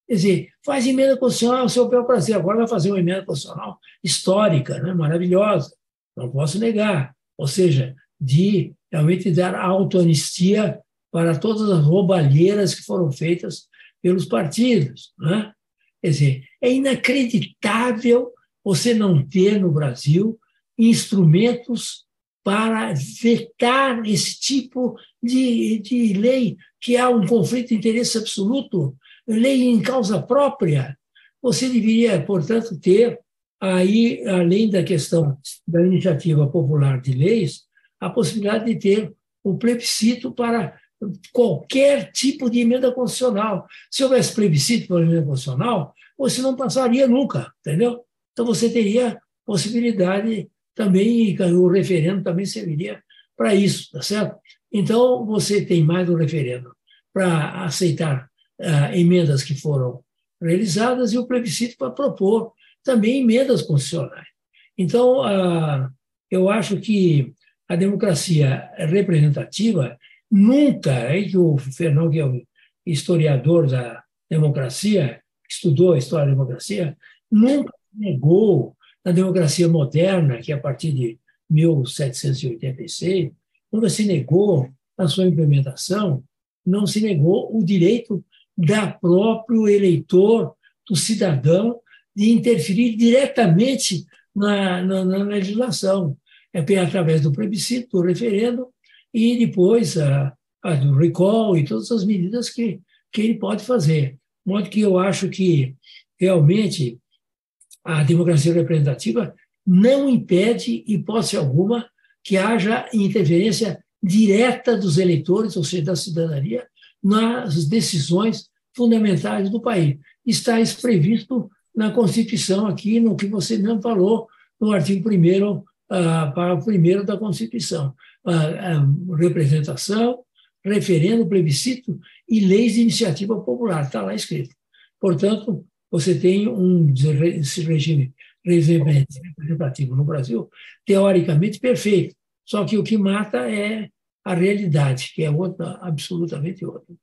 Quer dizer, faz emenda constitucional ao seu bel prazer. Agora vai fazer uma emenda constitucional histórica, né, maravilhosa, não posso negar. Ou seja, de realmente dar autoanistia para todas as roubalheiras que foram feitas pelos partidos, né? Quer dizer, é inacreditável você não ter no Brasil instrumentos para vetar esse tipo de lei, que há um conflito de interesse absoluto, lei em causa própria. Você deveria, portanto, ter aí, além da questão da iniciativa popular de leis, a possibilidade de ter um plebiscito para qualquer tipo de emenda constitucional. Se houvesse plebiscito para emenda constitucional, você não passaria nunca, entendeu? Então você teria possibilidade também, e o referendo também serviria para isso, tá certo? Então você tem mais um referendo para aceitar emendas que foram realizadas e o plebiscito para propor também emendas constitucionais. Então, eu acho que a democracia representativa nunca, aí que o Fernão, que é o historiador da democracia, estudou a história da democracia, nunca negou na democracia moderna, que é a partir de 1786, nunca se negou na sua implementação, não se negou o direito da próprio eleitor, do cidadão, de interferir diretamente na legislação, através do plebiscito, do referendo, e depois do recall e todas as medidas que ele pode fazer. De modo que eu acho que, realmente, a democracia representativa não impede, hipótese alguma, que haja interferência direta dos eleitores, ou seja, da cidadania, nas decisões fundamentais do país. Está isso previsto na Constituição, aqui no que você mesmo falou, no artigo 1º, parágrafo 1º da Constituição. Representação, referendo, plebiscito e leis de iniciativa popular, está lá escrito. Portanto, você tem esse regime representativo no Brasil, teoricamente perfeito, só que o que mata é a realidade, que é outra, absolutamente outra.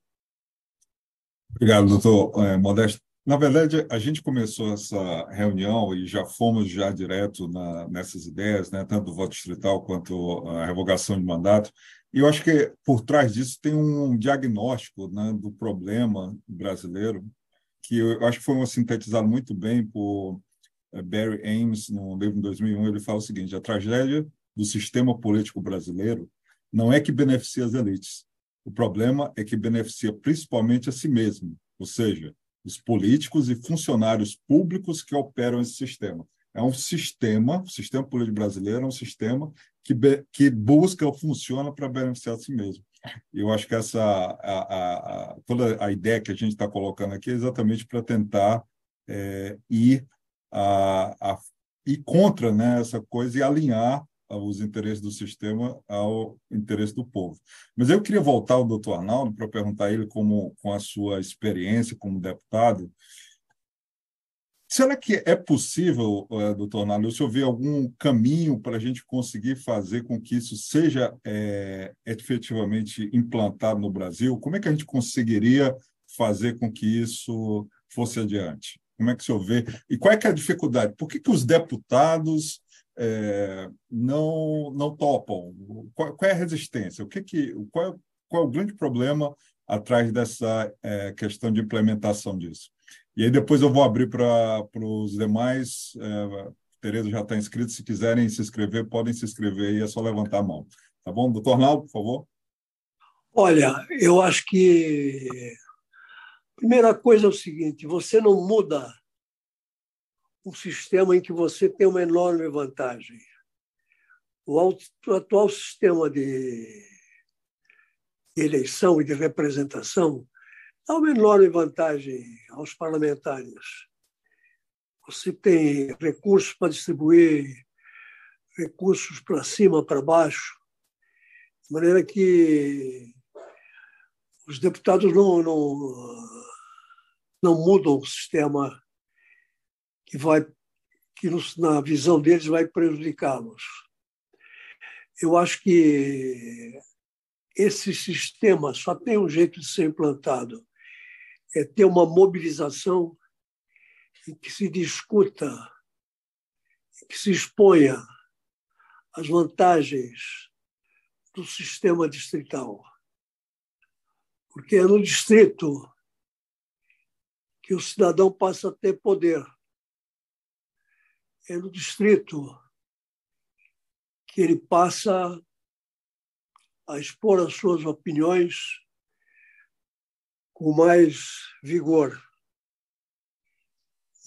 Obrigado, doutor Modesto. Na verdade, a gente começou essa reunião e já fomos já direto nessas ideias, né, tanto do voto distrital quanto a revogação de mandato. E eu acho que por trás disso tem um diagnóstico, né, do problema brasileiro, que eu acho que foi sintetizado muito bem por Barry Ames, no livro de 2001. Ele fala o seguinte: a tragédia do sistema político brasileiro não é que beneficia as elites. O problema é que beneficia principalmente a si mesmo, ou seja, os políticos e funcionários públicos que operam esse sistema. É um sistema, o sistema político brasileiro é um sistema que busca ou funciona para beneficiar a si mesmo. E eu acho que toda a ideia que a gente está colocando aqui é exatamente para tentar ir, ir contra, né, essa coisa e alinhar os interesses do sistema ao interesse do povo. Mas eu queria voltar ao doutor Arnaldo para perguntar a ele, com a sua experiência como deputado, será que é possível, doutor Arnaldo, o senhor vê algum caminho para a gente conseguir fazer com que isso seja efetivamente implantado no Brasil? Como é que a gente conseguiria fazer com que isso fosse adiante? Como é que o senhor vê? E qual é que é a dificuldade? Por que os deputados não topam? Qual é a resistência? Qual é o grande problema atrás dessa questão de implementação disso? E aí depois eu vou abrir para os demais. Tereza já está inscrita. Se quiserem se inscrever, podem se inscrever e é só levantar a mão. Tá bom? Doutor Arnaldo, por favor.
Olha, eu acho que a primeira coisa é o seguinte: você não muda um sistema em que você tem uma enorme vantagem. O atual sistema de eleição e de representação dá uma enorme vantagem aos parlamentares. Você tem recursos para distribuir, recursos para cima, para baixo, de maneira que os deputados não mudam o sistema que na visão deles vai prejudicá-los. Eu acho que esse sistema só tem um jeito de ser implantado: é ter uma mobilização em que se discuta, em que se exponha as vantagens do sistema distrital. Porque é no distrito que o cidadão passa a ter poder. É no distrito que ele passa a expor as suas opiniões com mais vigor.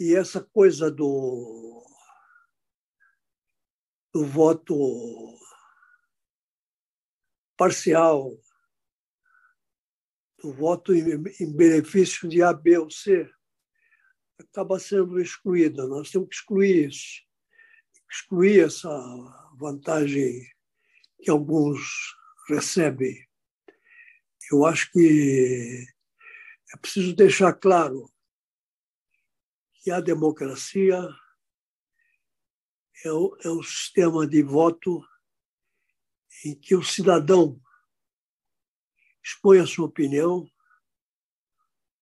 E essa coisa do voto parcial, do voto em benefício de A, B ou C, acaba sendo excluída. Nós temos que excluir isso, excluir essa vantagem que alguns recebem. Eu acho que é preciso deixar claro que a democracia é um sistema de voto em que o cidadão expõe a sua opinião,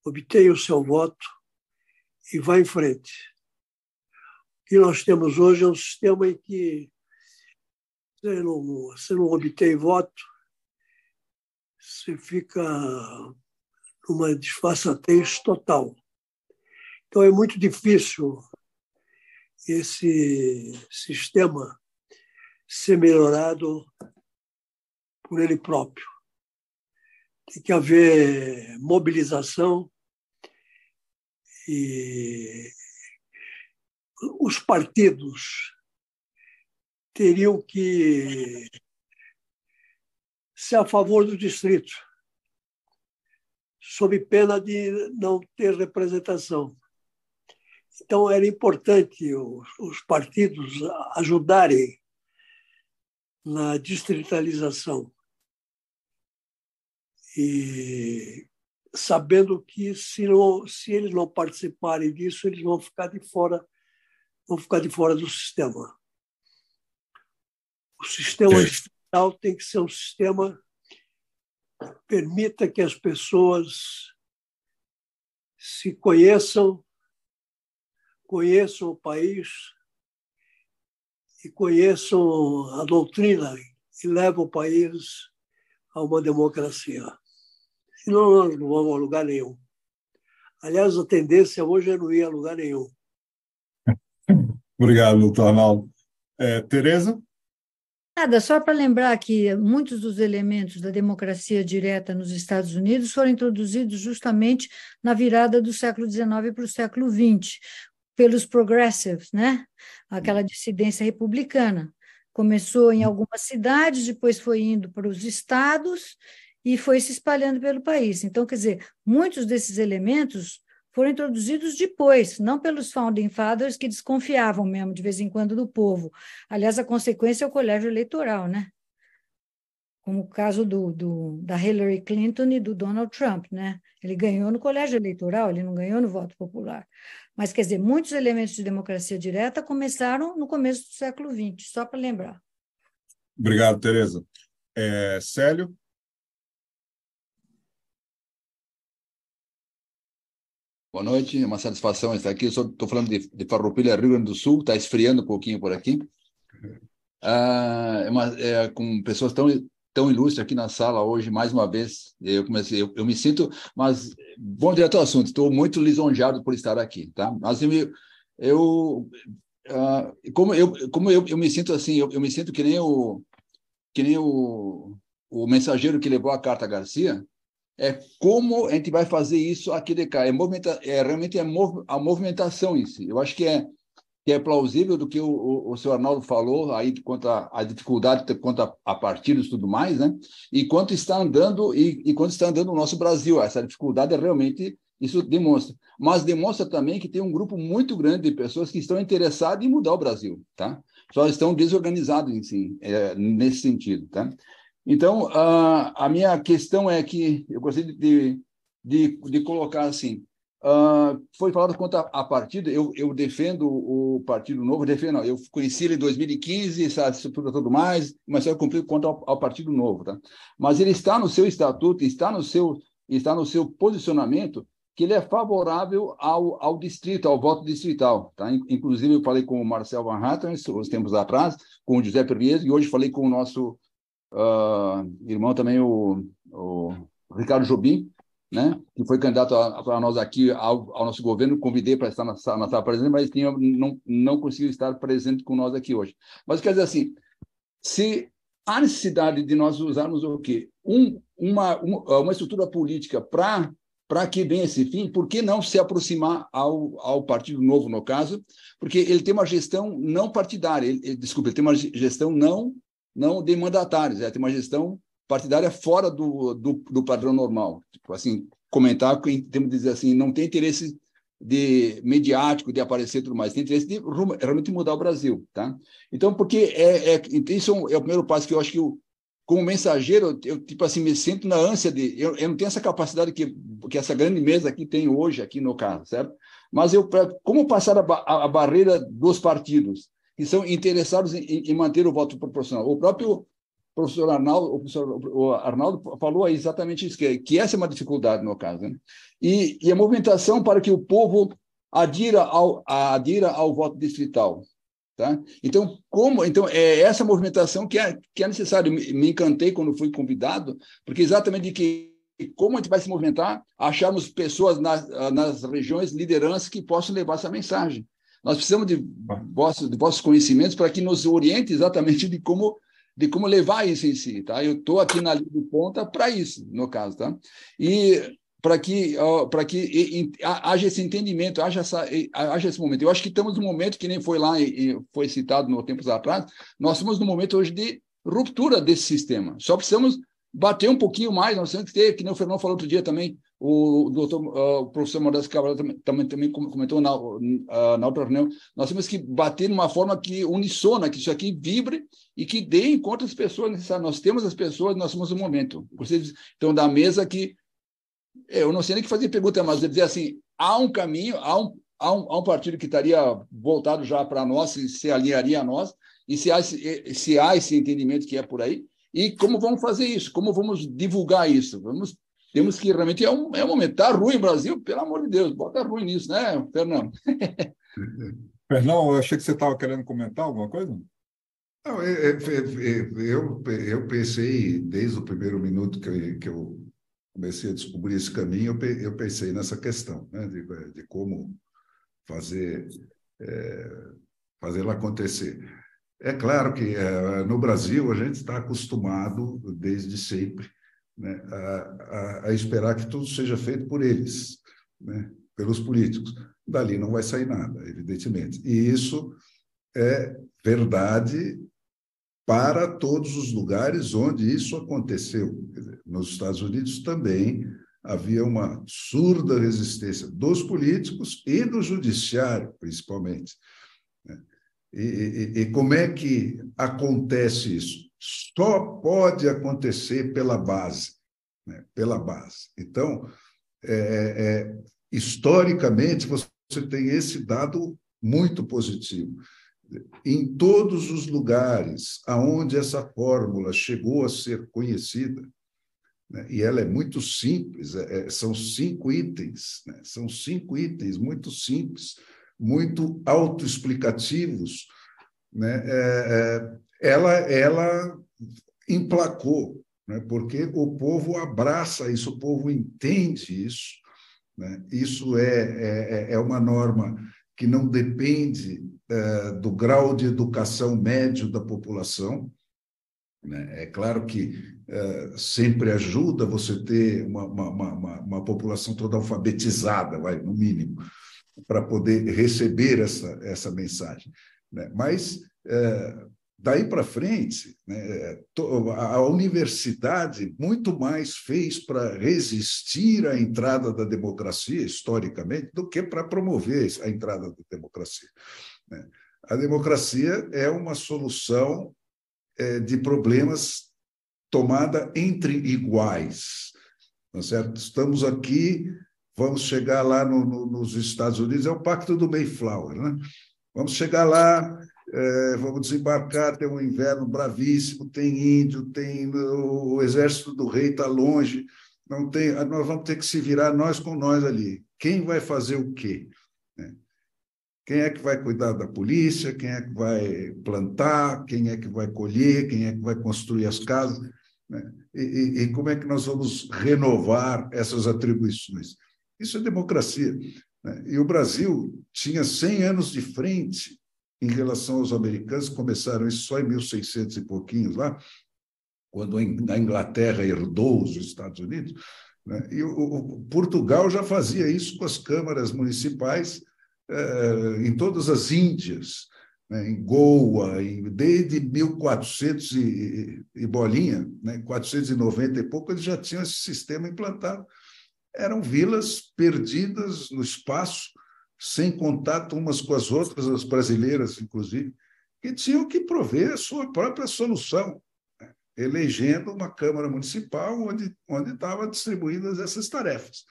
obtém o seu voto e vai em frente. O que nós temos hoje é um sistema em que você não obtém voto, você fica numa desfaçatez total. Então, é muito difícil esse sistema ser melhorado por ele próprio. Tem que haver mobilização e os partidos teriam que ser a favor do distrito, sob pena de não ter representação. Então, era importante os partidos ajudarem na distritalização. E sabendo que, se eles não participarem disso, eles vão ficar de fora do sistema. O sistema distrital tem que ser um sistema que permita que as pessoas se conheçam, conheço o país e conheço a doutrina que leva o país a uma democracia. Senão nós não vamos a lugar nenhum. Aliás, a tendência hoje é não ir a lugar nenhum.
Obrigado, doutor Arnaldo. Tereza?
Nada, só para lembrar que muitos dos elementos da democracia direta nos Estados Unidos foram introduzidos justamente na virada do século XIX para o século XX, pelos progressives, né? Aquela dissidência republicana. Começou em algumas cidades, depois foi indo para os estados e foi se espalhando pelo país. Então, quer dizer, muitos desses elementos foram introduzidos depois, não pelos founding fathers, que desconfiavam mesmo, de vez em quando, do povo. Aliás, a consequência é o colégio eleitoral, né? Como o caso da Hillary Clinton e do Donald Trump, né? Ele ganhou no colégio eleitoral, ele não ganhou no voto popular. Mas, quer dizer, muitos elementos de democracia direta começaram no começo do século XX, só para lembrar.
Obrigado, Tereza. Célio?
Boa noite, é uma satisfação estar aqui. Estou falando de Farroupilha, Rio Grande do Sul, está esfriando um pouquinho por aqui. Com pessoas tão ilustres aqui na sala hoje, mais uma vez. Eu me sinto, mas, bom, direto ao assunto, estou muito lisonjeado por estar aqui, tá? Mas eu me sinto assim, eu me sinto que nem o mensageiro que levou a carta a Garcia. Como a gente vai fazer isso aqui de cá? Realmente a movimentação em si. Eu acho que é plausível do que o senhor Arnaldo falou aí quanto à dificuldade, quanto a partidos e tudo mais, né? E quanto está andando o nosso Brasil. Essa dificuldade realmente isso demonstra. Mas demonstra também que tem um grupo muito grande de pessoas que estão interessadas em mudar o Brasil, tá? Só estão desorganizados em si, nesse sentido, tá? Então, a minha questão é que eu gostaria de colocar assim, foi falado quanto a partido, eu defendo o Partido Novo, eu conheci ele em 2015, essa estrutura tudo mais, mas eu cumpri quanto ao Partido Novo, tá? Mas ele está no seu estatuto, está no seu posicionamento, que ele é favorável ao distrito, ao voto distrital, tá? Inclusive, eu falei com o Marcel Van Hatten, uns tempos atrás, com o José Perviez, e hoje falei com o nosso irmão também, o Ricardo Jobim, né, que foi candidato para nós aqui ao nosso governo, convidei para estar na sala presente, mas não conseguiu estar presente com nós aqui hoje. Mas quer dizer assim, se há necessidade de nós usarmos o quê? Uma estrutura política para que venha esse fim, por que não se aproximar ao Partido Novo, no caso? Porque ele tem uma gestão não partidária, ele tem uma gestão não de mandatários, tem uma gestão partidária fora do padrão normal. Tipo assim, comentar em termos de dizer assim, não tem interesse mediático de aparecer e tudo mais, tem interesse de realmente mudar o Brasil, tá? Então, porque isso é o primeiro passo que eu acho que como mensageiro, eu tipo assim, me sinto na ânsia eu não tenho essa capacidade que essa grande mesa aqui tem hoje, aqui no caso, certo? Mas como passar a barreira dos partidos que são interessados em manter o voto proporcional. O próprio professor Arnaldo, o Arnaldo falou aí exatamente isso, que essa é uma dificuldade no caso, né? E a movimentação para que o povo adira ao voto distrital, tá? Então, é essa movimentação que é necessário. Me encantei quando fui convidado, porque exatamente como a gente vai se movimentar, acharmos pessoas nas regiões, lideranças que possam levar essa mensagem. Nós precisamos de vossos conhecimentos para que nos oriente exatamente de como levar isso em si, tá? Eu estou aqui na linha de ponta para isso, no caso, tá? E para que haja esse entendimento, haja esse momento. Eu acho que estamos num momento que nem foi lá e foi citado no tempos atrás, nós estamos num momento hoje de ruptura desse sistema. Só precisamos bater um pouquinho mais, nós temos que ter, que nem o Fernando falou outro dia também, o professor Modesto Cabral também comentou na outra reunião, nós temos que bater de uma forma que unissona, que isso aqui vibre e que dê em conta as pessoas necessárias. Nós temos as pessoas, nós somos o momento. Vocês estão da mesa que eu não sei nem que fazer pergunta, mas dizer assim, há um caminho, há um partido que estaria voltado já para nós, se alinharia a nós, e se há esse entendimento que é por aí, e como vamos fazer isso, como vamos divulgar isso, vamos temos que realmente... É um momento. Está ruim o Brasil, pelo amor de Deus, bota ruim nisso, né, Fernando?
Fernão, eu achei que você estava querendo comentar alguma coisa.
Não, eu pensei, desde o primeiro minuto que eu comecei a descobrir esse caminho, eu pensei nessa questão, né, de como fazê-la acontecer. É claro que no Brasil a gente está acostumado, desde sempre, né, a esperar que tudo seja feito por eles, né, pelos políticos. Dali não vai sair nada, evidentemente. E isso é verdade para todos os lugares onde isso aconteceu. Quer dizer, nos Estados Unidos também havia uma surda resistência dos políticos e do judiciário, principalmente. E como é que acontece isso? Só pode acontecer pela base, né? Pela base. Então, historicamente, você tem esse dado muito positivo. Em todos os lugares aonde essa fórmula chegou a ser conhecida, né, e ela é muito simples, são 5 itens, né, são 5 itens muito simples, muito autoexplicativos, né, ela emplacou, né, porque o povo abraça isso, o povo entende isso, né, isso é uma norma que não depende do grau de educação médio da população, né? É claro que sempre ajuda você ter uma população toda alfabetizada, no mínimo, para poder receber essa mensagem, né? Mas, daí para frente, né, a universidade muito mais fez para resistir à entrada da democracia, historicamente, do que para promover a entrada da democracia, né? A democracia é uma solução de problemas tomada entre iguais, tá certo? Estamos aqui, vamos chegar lá nos Estados Unidos, é o Pacto do Mayflower, né? Vamos chegar lá, vamos desembarcar, tem um inverno bravíssimo, tem índio, tem o exército do rei está longe, não tem, nós vamos ter que se virar nós com nós ali. Quem vai fazer o quê? Quem é que vai cuidar da polícia? Quem é que vai plantar? Quem é que vai colher? Quem é que vai construir as casas? Né? E como é que nós vamos renovar essas atribuições? Isso é democracia, né? E o Brasil tinha 100 anos de frente em relação aos americanos, que começaram isso só em 1600 e pouquinhos, lá, quando a Inglaterra herdou os Estados Unidos, né? E o Portugal já fazia isso com as câmaras municipais em todas as Índias, né, em Goa, desde 1400 e bolinha, né, 490 e pouco, eles já tinham esse sistema implantado. Eram vilas perdidas no espaço, sem contato umas com as outras, as brasileiras, inclusive, que tinham que prover a sua própria solução, né, elegendo uma Câmara Municipal onde estavam distribuídas essas tarefas.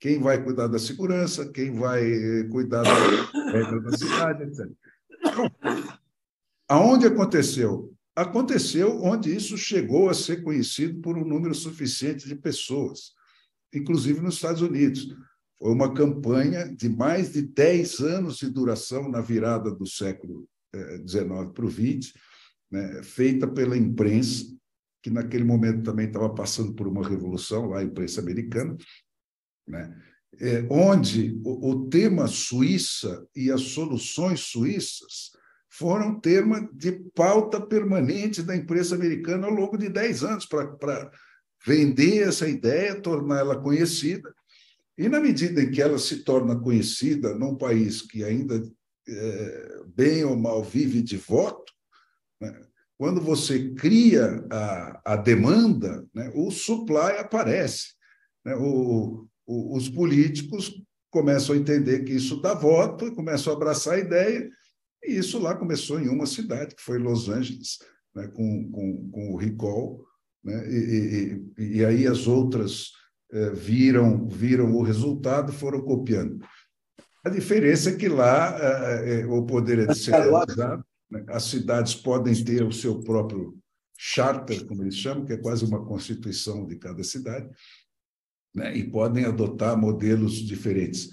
Quem vai cuidar da segurança, quem vai cuidar da regra da cidade, etc. Então, aonde aconteceu? Aconteceu onde isso chegou a ser conhecido por um número suficiente de pessoas, inclusive nos Estados Unidos. Foi uma campanha de mais de 10 anos de duração na virada do século XIX para o XX, né, feita pela imprensa, que naquele momento também estava passando por uma revolução, lá a imprensa americana, né? Onde o tema Suíça e as soluções suíças foram tema de pauta permanente da imprensa americana ao longo de 10 anos, para vender essa ideia, torná-la conhecida. E, na medida em que ela se torna conhecida num país que ainda, bem ou mal, vive de voto, né, quando você cria a demanda, né, o supply aparece, né, os políticos começam a entender que isso dá voto e começam a abraçar a ideia, e isso lá começou em uma cidade, que foi Los Angeles, né, com o recall, né, e aí as outras viram o resultado, foram copiando. A diferença é que lá o poder é descentralizado, né, as cidades podem ter o seu próprio charter, como eles chamam, que é quase uma constituição de cada cidade, né? E podem adotar modelos diferentes.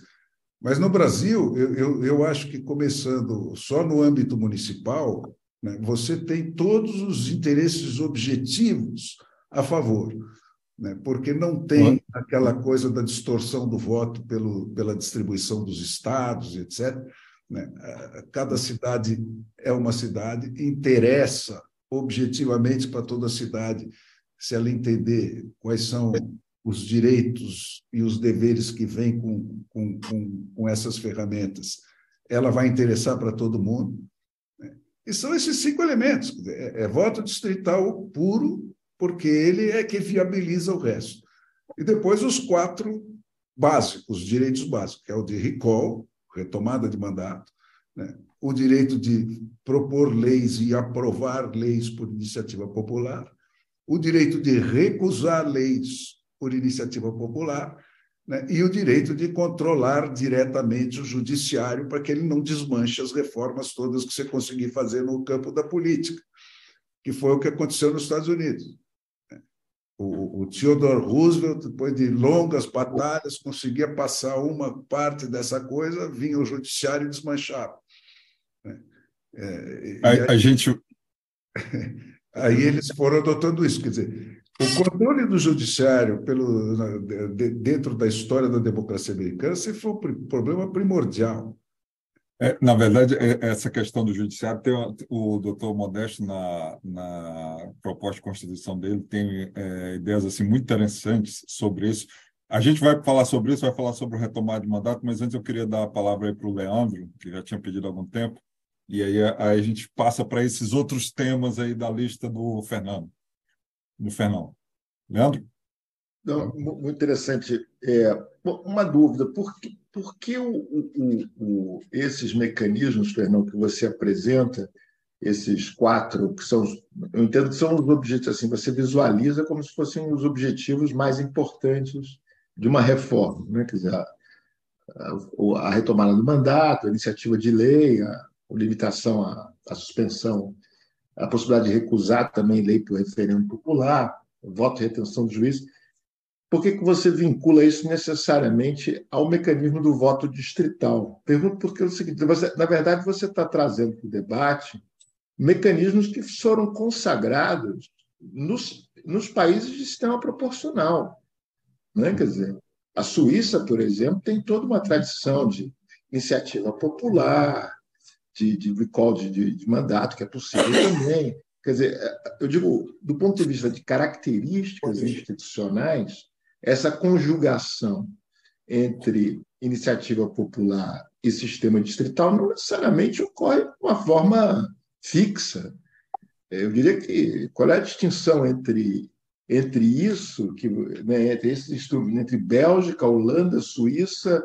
Mas no Brasil, eu acho que, começando só no âmbito municipal, né, você tem todos os interesses objetivos a favor, né, porque não tem aquela coisa da distorção do voto pela distribuição dos estados, etc. Né? Cada cidade é uma cidade, interessa objetivamente para toda a cidade, se ela entender quais são os direitos e os deveres que vêm com essas ferramentas, ela vai interessar para todo mundo. Né? E são esses 5 elementos. É voto distrital puro, porque ele é que viabiliza o resto. E depois os 4 básicos, direitos básicos, que é o de recall, retomada de mandato, né? O direito de propor leis e aprovar leis por iniciativa popular, o direito de recusar leis por iniciativa popular, né? E o direito de controlar diretamente o judiciário para que ele não desmanche as reformas todas que você conseguir fazer no campo da política, que foi o que aconteceu nos Estados Unidos. O Theodore Roosevelt, depois de longas batalhas, conseguia passar uma parte dessa coisa, vinha o judiciário e desmanchava. Aí eles foram adotando isso. Quer dizer, o controle do judiciário dentro da história da democracia americana sempre foi um problema primordial.
Na verdade, essa questão do judiciário, o doutor Modesto, na proposta de Constituição dele, tem ideias assim, muito interessantes sobre isso. A gente vai falar sobre isso, vai falar sobre o retomar de mandato, mas antes eu queria dar a palavra para o Leandro, que já tinha pedido há algum tempo, e aí a gente passa para esses outros temas aí da lista do Fernando. Leandro?
Não, muito interessante. Uma dúvida, por que esses mecanismos, Fernando, que você apresenta, esses 4, que são, eu entendo que são os objetivos, assim, você visualiza como se fossem os objetivos mais importantes de uma reforma, né? Quer dizer, a retomada do mandato, a iniciativa de lei, a limitação à suspensão, a possibilidade de recusar também lei por referendo popular, o voto e retenção do juiz. Por que você vincula isso necessariamente ao mecanismo do voto distrital? Pergunto porque é o seguinte, na verdade, você está trazendo para o debate mecanismos que foram consagrados nos países de sistema proporcional. Né? Quer dizer, a Suíça, por exemplo, tem toda uma tradição de iniciativa popular, de recall de mandato, que é possível também. Quer dizer, eu digo, do ponto de vista de características institucionais, essa conjugação entre iniciativa popular e sistema distrital não necessariamente ocorre de uma forma fixa. Eu diria que qual é a distinção entre isso, né, entre esses instrumentos, entre Bélgica, Holanda, Suíça,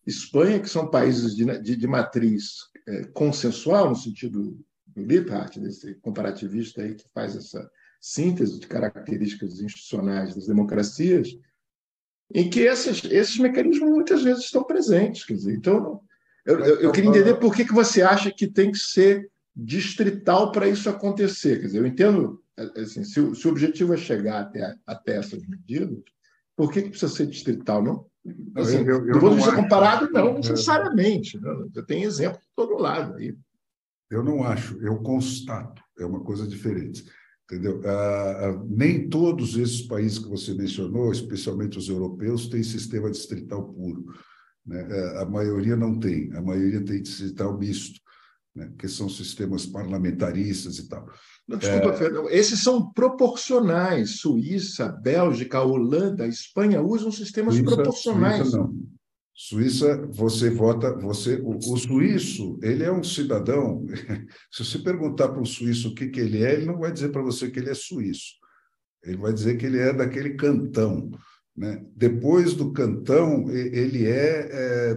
Espanha, que são países de matriz consensual, no sentido do Lipphardt, desse comparativista aí que faz essa síntese de características institucionais das democracias, em que esses mecanismos muitas vezes estão presentes. Quer dizer, então, eu queria entender por que você acha que tem que ser distrital para isso acontecer. Quer dizer, eu entendo, assim, se o objetivo é chegar até essas medidas, por que precisa ser distrital? Não, assim, do ponto de vista comparado, não necessariamente. Não. Você tem exemplo de todo lado aí.
Eu não acho, eu constato, é uma coisa diferente. Entendeu? Nem todos esses países que você mencionou, especialmente os europeus, têm sistema distrital puro. Né? A maioria não tem, a maioria tem distrital misto, né? Que são sistemas parlamentaristas e tal.
Não, desculpa, Fernando, esses são proporcionais. Suíça, Bélgica, Holanda, Espanha usam sistemas proporcionais.
Suíça não. Suíça, você vota, o suíço, ele é um cidadão. Se você perguntar para o suíço o que ele é, ele não vai dizer para você que ele é suíço. Ele vai dizer que ele é daquele cantão, né? Depois do cantão, ele é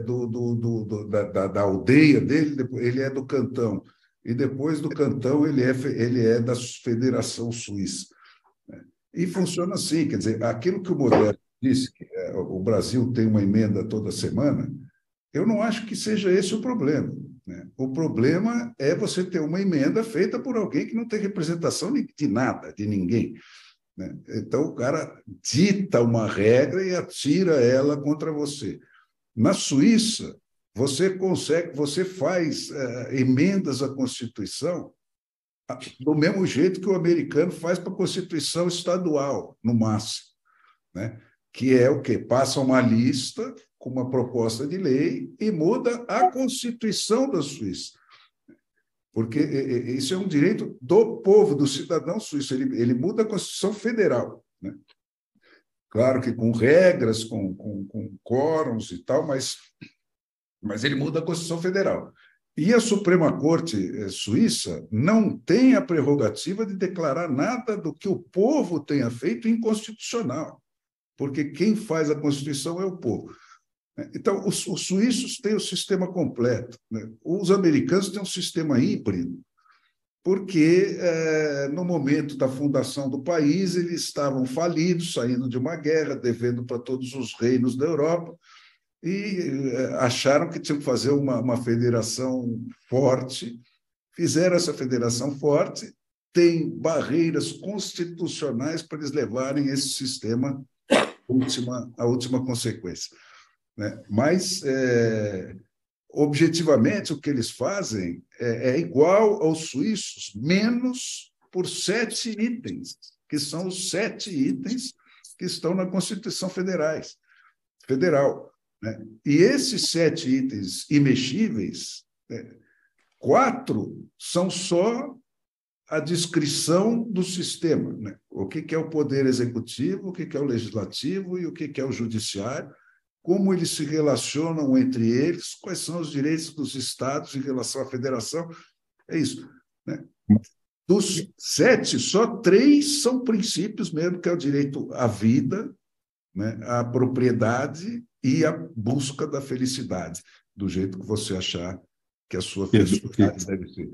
da aldeia dele, ele é do cantão. E depois do cantão, ele é da Federação Suíça. E funciona assim, quer dizer, aquilo que o Modesto disse, que o Brasil tem uma emenda toda semana, eu não acho que seja esse o problema. Né? O problema é você ter uma emenda feita por alguém que não tem representação de nada, de ninguém, né? Então, o cara dita uma regra e atira ela contra você. Na Suíça, você faz emendas à Constituição do mesmo jeito que o americano faz para a Constituição estadual, no máximo, né? Que é o quê? Passa uma lista com uma proposta de lei e muda a Constituição da Suíça. Porque isso é um direito do povo, do cidadão suíço. Ele muda a Constituição Federal, né? Claro que com regras, com quórums e tal, mas ele muda a Constituição Federal. E a Suprema Corte suíça não tem a prerrogativa de declarar nada do que o povo tenha feito inconstitucional, porque quem faz a Constituição é o povo. Então, os suíços têm o sistema completo, né? Os americanos têm um sistema híbrido, porque no momento da fundação do país eles estavam falidos, saindo de uma guerra, devendo para todos os reinos da Europa, e acharam que tinham que fazer uma federação forte, fizeram essa federação forte, tem barreiras constitucionais para eles levarem esse sistema à última consequência, né? Mas, objetivamente, o que eles fazem é igual aos suíços, menos por 7 itens, que são os 7 itens que estão na Constituição Federal, né? E esses 7 itens imexíveis, 4 são só a descrição do sistema, né? O que é o poder executivo, o que é o legislativo e o que é o judiciário, como eles se relacionam entre eles, quais são os direitos dos estados em relação à federação. É isso, né? Dos 7, só 3 são princípios mesmo, que é o direito à vida, né, à propriedade e à busca da felicidade, do jeito que você achar que a sua felicidade deve ser.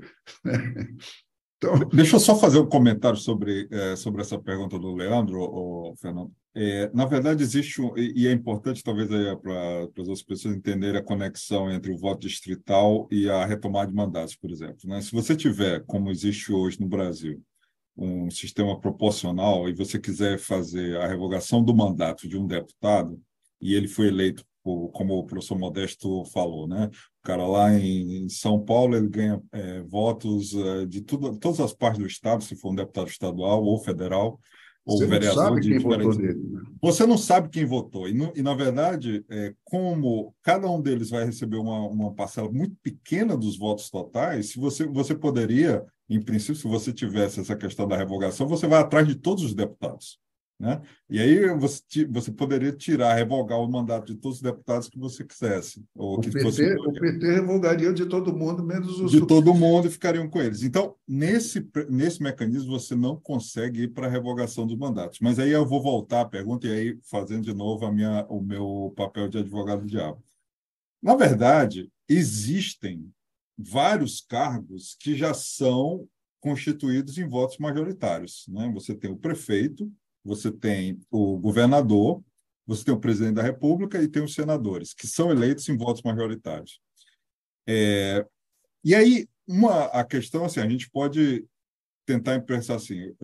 Então, deixa eu só fazer um comentário sobre essa pergunta do Leandro, Fernando. Na verdade, existe e é importante, talvez, para as outras pessoas entenderem a conexão entre o voto distrital e a retomada de mandatos, por exemplo, né? Se você tiver, como existe hoje no Brasil, um sistema proporcional e você quiser fazer a revogação do mandato de um deputado, e ele foi eleito, como o professor Modesto falou, né? O cara lá em São Paulo, ele ganha votos de todas as partes do Estado, se for um deputado estadual ou federal, ou
você
vereador.
Não sabe quem votou nele, né?
Você não sabe quem votou. E na verdade, como cada um deles vai receber uma parcela muito pequena dos votos totais, se você poderia, em princípio, se você tivesse essa questão da revogação, você vai atrás de todos os deputados, né? E aí você poderia revogar o mandato de todos os deputados que você quisesse.
O PT revogaria de todo mundo, menos os...
De todo mundo e ficariam com eles. Então, nesse mecanismo, você não consegue ir para a revogação dos mandatos. Mas aí eu vou voltar à pergunta e aí fazendo de novo o meu papel de advogado do diabo. Na verdade, existem vários cargos que já são constituídos em votos majoritários, né? Você tem o prefeito, você tem o governador, você tem o presidente da República e tem os senadores, que são eleitos em votos majoritários. E aí, a questão, assim, a gente pode tentar pensar assim,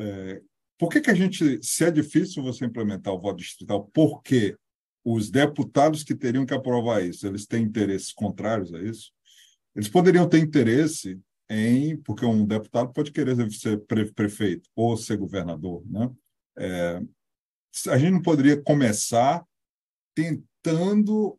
por que a gente, se é difícil você implementar o voto distrital, porque os deputados que teriam que aprovar isso, eles têm interesses contrários a isso? Eles poderiam ter interesse porque um deputado pode querer ser prefeito ou ser governador, né? A gente não poderia começar tentando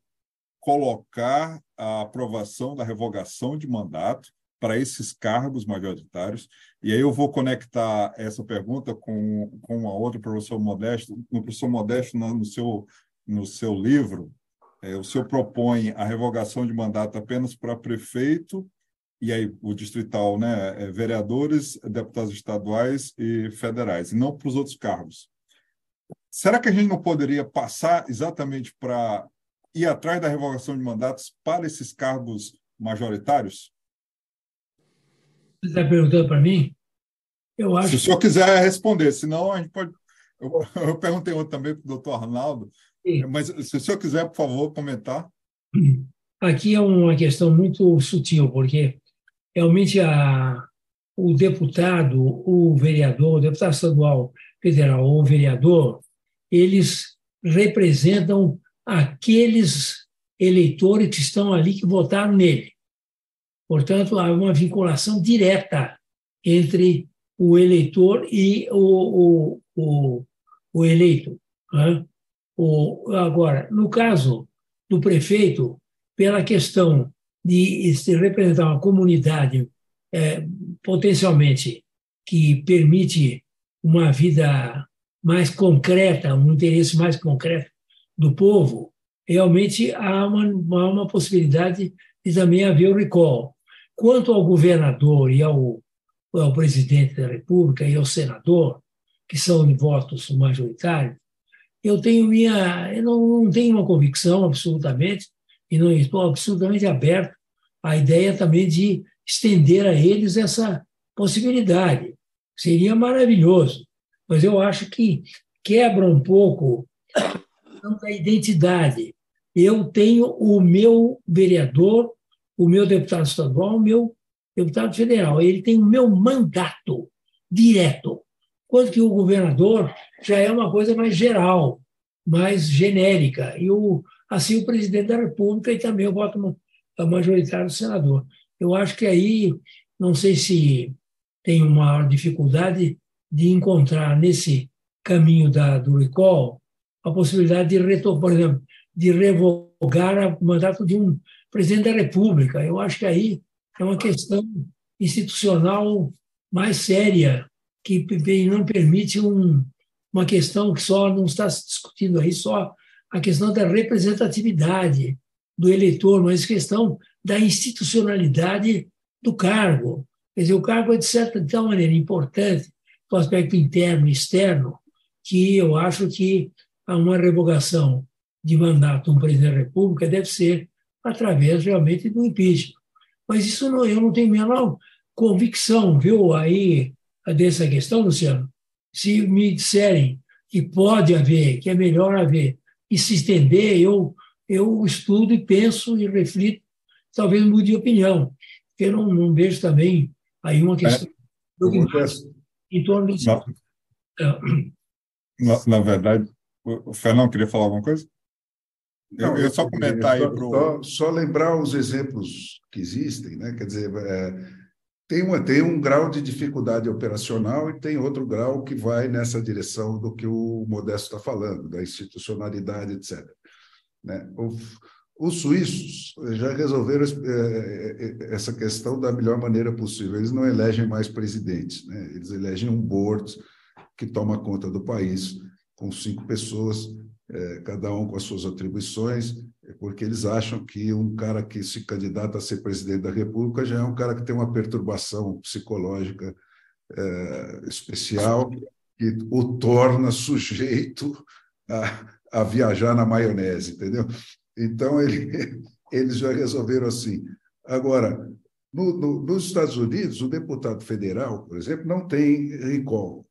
colocar a aprovação da revogação de mandato para esses cargos majoritários. E aí eu vou conectar essa pergunta com uma outra, professor Modesto. No professor Modesto, no seu livro, o senhor propõe a revogação de mandato apenas para prefeito, e aí o distrital, né, vereadores, deputados estaduais e federais, e não para os outros cargos. Será que a gente não poderia passar exatamente para ir atrás da revogação de mandatos para esses cargos majoritários?
Você está perguntando para mim? Eu acho.
Se o senhor quiser responder, senão a gente pode... Eu perguntei outro também para o doutor Arnaldo, mas se o senhor quiser, por favor, comentar.
Aqui é uma questão muito sutil, porque realmente o deputado, o vereador, o deputado estadual, federal ou vereador, eles representam aqueles eleitores que estão ali, que votaram nele. Portanto, há uma vinculação direta entre o eleitor e o eleito. Né? Agora, no caso do prefeito, pela questão de representar uma comunidade potencialmente que permite uma vida mais concreta, um interesse mais concreto do povo, realmente há uma possibilidade de também haver o recall. Quanto ao governador e ao presidente da República e ao senador, que são de votos majoritários, eu não tenho uma convicção absolutamente, e não estou absolutamente aberto à ideia também de estender a eles essa possibilidade. Seria maravilhoso, mas eu acho que quebra um pouco a identidade. Eu tenho o meu vereador, o meu deputado estadual, o meu deputado federal. Ele tem o meu mandato direto. Quanto que o governador já é uma coisa mais geral, mais genérica. E assim o presidente da República e também o voto majoritário do senador. Eu acho que aí, não sei se tem uma dificuldade de encontrar nesse caminho do recall a possibilidade de, por exemplo, de revogar o mandato de um presidente da República. Eu acho que aí é uma questão institucional mais séria, que não permite uma questão que só não está se discutindo aí, só a questão da representatividade do eleitor, mas a questão da institucionalidade do cargo. Quer dizer, o cargo é, de tal maneira, importante do aspecto interno e externo, que eu acho que uma revogação de mandato de um presidente da República deve ser através, realmente, do impeachment. Mas isso eu não tenho a menor convicção, viu, aí, dessa questão, Luciano. Se me disserem que pode haver, que é melhor haver, e se estender, eu estudo e penso e reflito, talvez mude de opinião, porque eu não vejo também aí uma questão em torno disso.
Na verdade, o Fernão queria falar alguma coisa?
Não,
eu só comentar aí para o...
Só lembrar os exemplos que existem, né? Quer dizer, tem um grau de dificuldade operacional e tem outro grau que vai nessa direção do que o Modesto está falando, da institucionalidade, etc. Né? Os suíços já resolveram essa questão da melhor maneira possível. Eles não elegem mais presidentes, né? Eles elegem um board que toma conta do país, com 5 pessoas, cada um com as suas atribuições, porque eles acham que um cara que se candidata a ser presidente da República já é um cara que tem uma perturbação psicológica especial, que o torna sujeito a viajar na maionese, entendeu? Então, eles já resolveram assim. Agora, nos Estados Unidos, o deputado federal, por exemplo, não tem recall,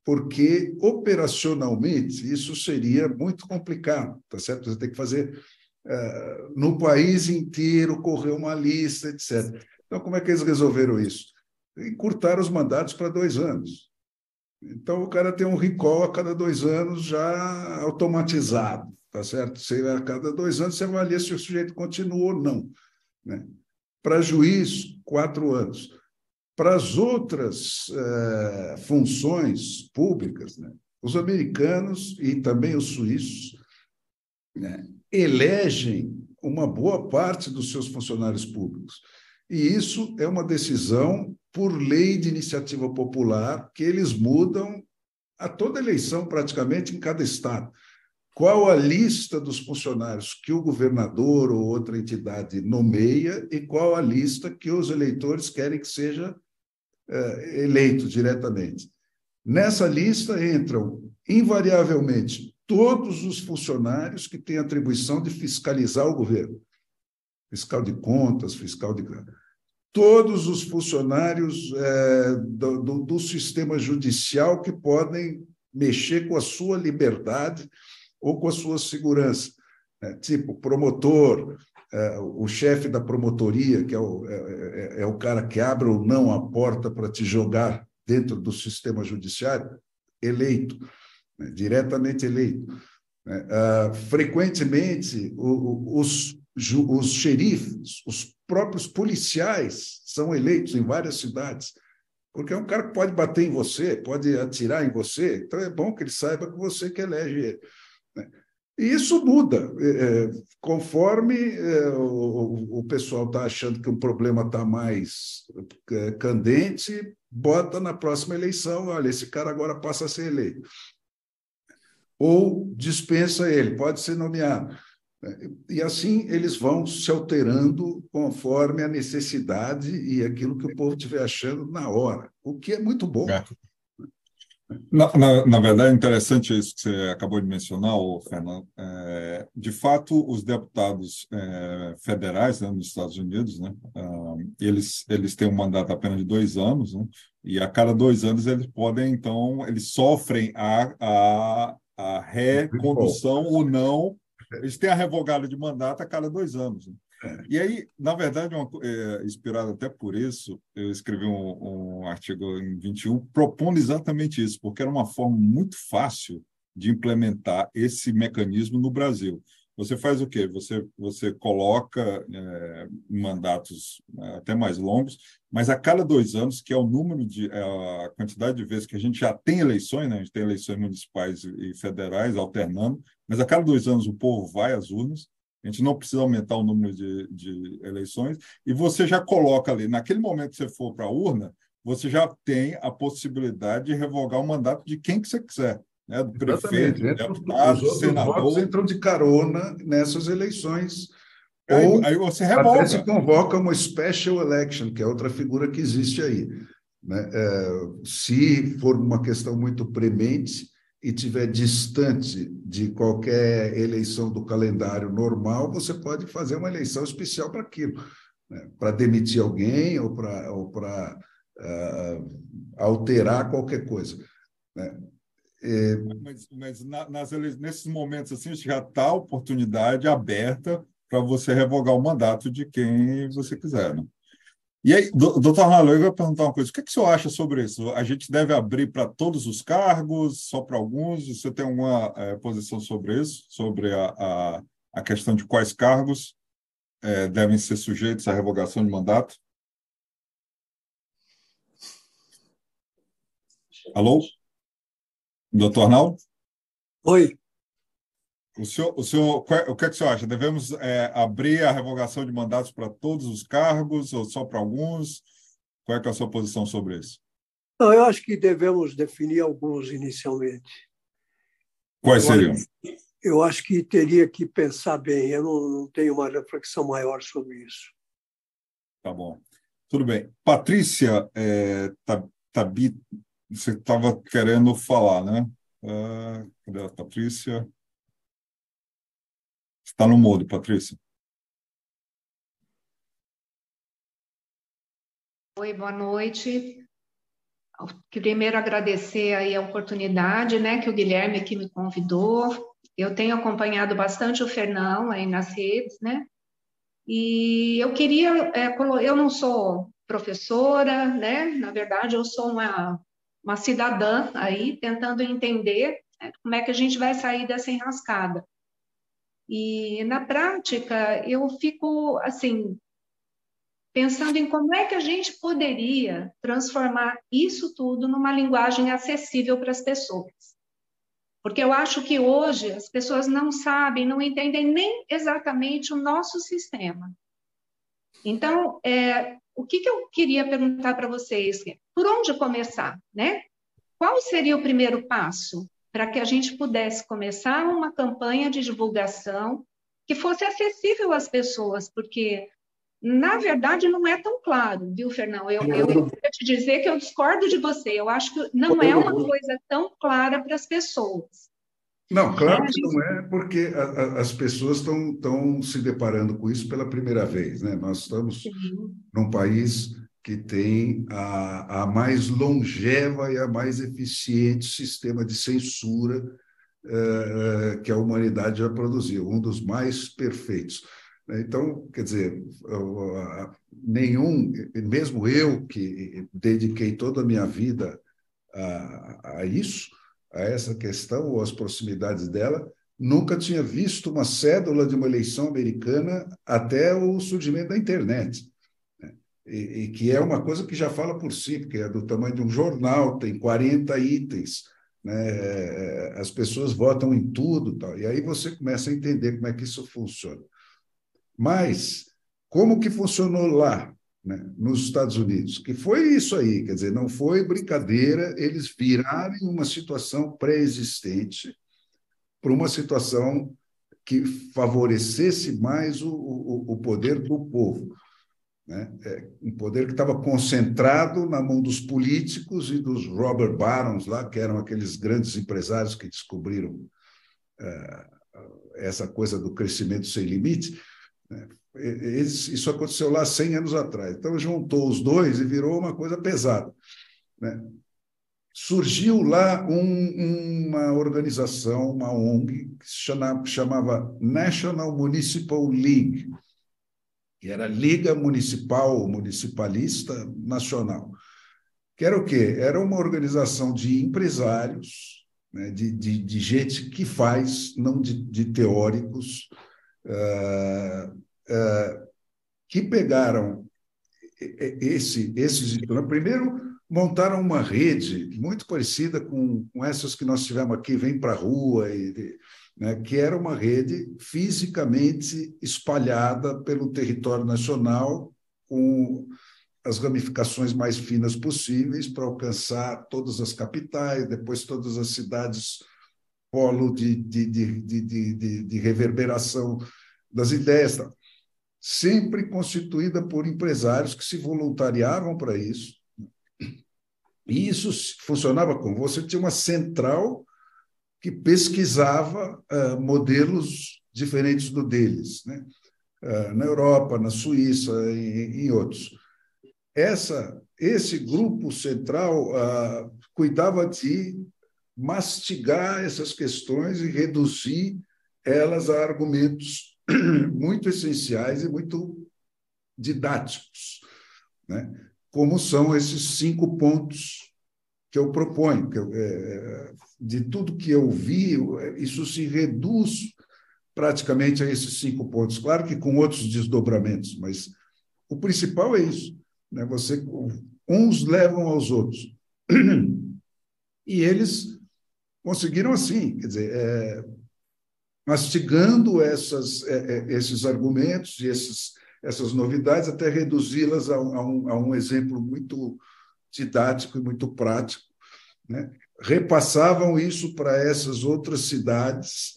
porque operacionalmente isso seria muito complicado, tá certo? Você tem que fazer no país inteiro, correr uma lista, etc. Então, como é que eles resolveram isso? Encurtaram os mandatos para 2 anos. Então, o cara tem um recall a cada 2 anos já automatizado, tá certo? A cada 2 anos você avalia se o sujeito continua ou não, né? Para juiz, 4 anos. Para as outras funções públicas, né, os americanos e também os suíços, né, elegem uma boa parte dos seus funcionários públicos. E isso é uma decisão por lei de iniciativa popular que eles mudam a toda eleição, praticamente, em cada estado. Qual a lista dos funcionários que o governador ou outra entidade nomeia e qual a lista que os eleitores querem que seja eleito diretamente. Nessa lista entram, invariavelmente, todos os funcionários que têm atribuição de fiscalizar o governo. Fiscal de contas, fiscal de... Todos os funcionários do sistema judicial que podem mexer com a sua liberdade ou com a sua segurança. Tipo promotor, o chefe da promotoria, que é o cara que abre ou não a porta para te jogar dentro do sistema judiciário, eleito, né, diretamente eleito. Frequentemente, os xerifes, os próprios policiais são eleitos em várias cidades, porque é um cara que pode bater em você, pode atirar em você, então é bom que ele saiba que você que elege ele, né? E isso muda, conforme o pessoal está achando que um problema está mais candente, bota na próxima eleição, olha, esse cara agora passa a ser eleito. Ou dispensa ele, pode ser nomeado. E assim eles vão se alterando conforme a necessidade e aquilo que o povo estiver achando na hora, o que é muito bom.
Na verdade, é interessante isso que você acabou de mencionar, Fernando. De fato, os deputados federais, né, nos Estados Unidos, né, eles têm um mandato apenas de 2 anos, né, e a cada 2 anos eles podem, então, eles sofrem a recondução ou não. Eles têm a revogada de mandato a cada 2 anos, né? E aí, na verdade, inspirado até por isso, eu escrevi um artigo em 21 propondo exatamente isso, porque era uma forma muito fácil de implementar esse mecanismo no Brasil. Você faz o quê? Você coloca mandatos até mais longos, mas a cada 2 anos, que é o número a quantidade de vezes que a gente já tem eleições, né? A gente tem eleições municipais e federais alternando, mas a cada 2 anos o povo vai às urnas. A gente não precisa aumentar o número de eleições, e você já coloca ali, naquele momento que você for para a urna, você já tem a possibilidade de revogar o mandato de quem que você quiser, né? Do prefeito, do deputado,
os
senador.
votos entram de carona nessas eleições.
Aí você revoga.
Até se convoca uma special election, que é outra figura que existe aí, né? Se for uma questão muito premente e estiver distante de qualquer eleição do calendário normal, você pode fazer uma eleição especial para aquilo, né? Para demitir alguém ou para alterar qualquer coisa, né?
Mas nesses momentos assim, já está a oportunidade aberta para você revogar o mandato de quem você quiser, né? E aí, doutor Arnaldo, eu vou perguntar uma coisa. O que o senhor acha sobre isso? A gente deve abrir para todos os cargos, só para alguns? Você tem alguma posição sobre isso? Sobre a questão de quais cargos devem ser sujeitos à revogação de mandato? Alô? Doutor Arnaldo?
Oi.
O que o senhor acha? Devemos abrir a revogação de mandatos para todos os cargos ou só para alguns? Qual é a sua posição sobre isso?
Não, eu acho que devemos definir alguns inicialmente.
Quais seriam?
Eu acho que teria que pensar bem. Eu não tenho uma reflexão maior sobre isso.
Tá bom. Tudo bem. Patrícia, você estava querendo falar, né? Cadê a Patrícia? Está no mudo, Patrícia.
Oi, boa noite. Primeiro agradecer aí a oportunidade, né, que o Guilherme aqui me convidou. Eu tenho acompanhado bastante o Fernão aí nas redes, né? E eu queria, eu não sou professora, né? Na verdade, eu sou uma cidadã aí tentando entender, né, como é que a gente vai sair dessa enrascada. E na prática, eu fico assim pensando em como é que a gente poderia transformar isso tudo numa linguagem acessível para as pessoas. Porque eu acho que hoje as pessoas não sabem, não entendem nem exatamente o nosso sistema. Então, o que eu queria perguntar para vocês? Por onde começar, né? Qual seria o primeiro passo para que a gente pudesse começar uma campanha de divulgação que fosse acessível às pessoas? Porque na verdade, não é tão claro, viu, Fernão? Eu quero te dizer que eu discordo de você. Eu acho que não é uma coisa tão clara para as pessoas.
Não, claro que não é, porque as pessoas estão se deparando com isso pela primeira vez, né? Nós estamos num país que tem a mais longeva e a mais eficiente sistema de censura que a humanidade já produziu, um dos mais perfeitos. Então, quer dizer, mesmo eu que dediquei toda a minha vida a isso, a essa questão, ou às proximidades dela, nunca tinha visto uma cédula de uma eleição americana até o surgimento da internet. E que é uma coisa que já fala por si, porque é do tamanho de um jornal, tem 40 itens, né? As pessoas votam em tudo, tal. E aí você começa a entender como é que isso funciona. Mas como que funcionou lá, né, nos Estados Unidos? Que foi isso aí, quer dizer, não foi brincadeira eles virarem uma situação pré-existente para uma situação que favorecesse mais o poder do povo, né? Um poder que estava concentrado na mão dos políticos e dos robber barons lá, que eram aqueles grandes empresários que descobriram essa coisa do crescimento sem limite, né? Isso aconteceu lá 100 anos atrás. Então, juntou os dois e virou uma coisa pesada, né? Surgiu lá uma organização, uma ONG, que se chamava National Municipal League, que era Liga Municipalista Nacional, que era o quê? Era uma organização de empresários, né, de gente que faz, não de teóricos, que pegaram esses... Primeiro, montaram uma rede muito parecida com essas que nós tivemos aqui, Vem para a Rua, né, que era uma rede fisicamente espalhada pelo território nacional, com as ramificações mais finas possíveis para alcançar todas as capitais, depois todas as cidades, polo de reverberação das ideias, tá? Sempre constituída por empresários que se voluntariavam para isso. E isso funcionava como? Você tinha uma central que pesquisava modelos diferentes do deles, né? Na Europa, na Suíça e em outros. Esse grupo central cuidava de mastigar essas questões e reduzir elas a argumentos muito essenciais e muito didáticos, né? Como são esses 5 pontos que eu proponho. De tudo que eu vi, isso se reduz praticamente a esses 5 pontos. Claro que com outros desdobramentos, mas o principal é isso, né? Uns levam aos outros. E eles conseguiram assim, quer dizer, mastigando esses argumentos e essas novidades até reduzi-las a um exemplo muito didático e muito prático, né? Repassavam isso para essas outras cidades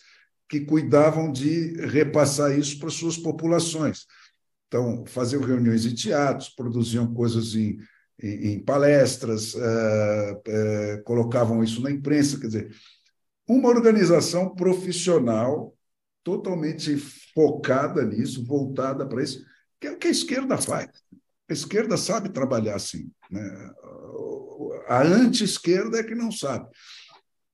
que cuidavam de repassar isso para suas populações. Então, faziam reuniões em teatros, produziam coisas em palestras, colocavam isso na imprensa, quer dizer, uma organização profissional totalmente focada nisso, voltada para isso, que é o que a esquerda faz. A esquerda sabe trabalhar assim, né? A anti-esquerda é que não sabe.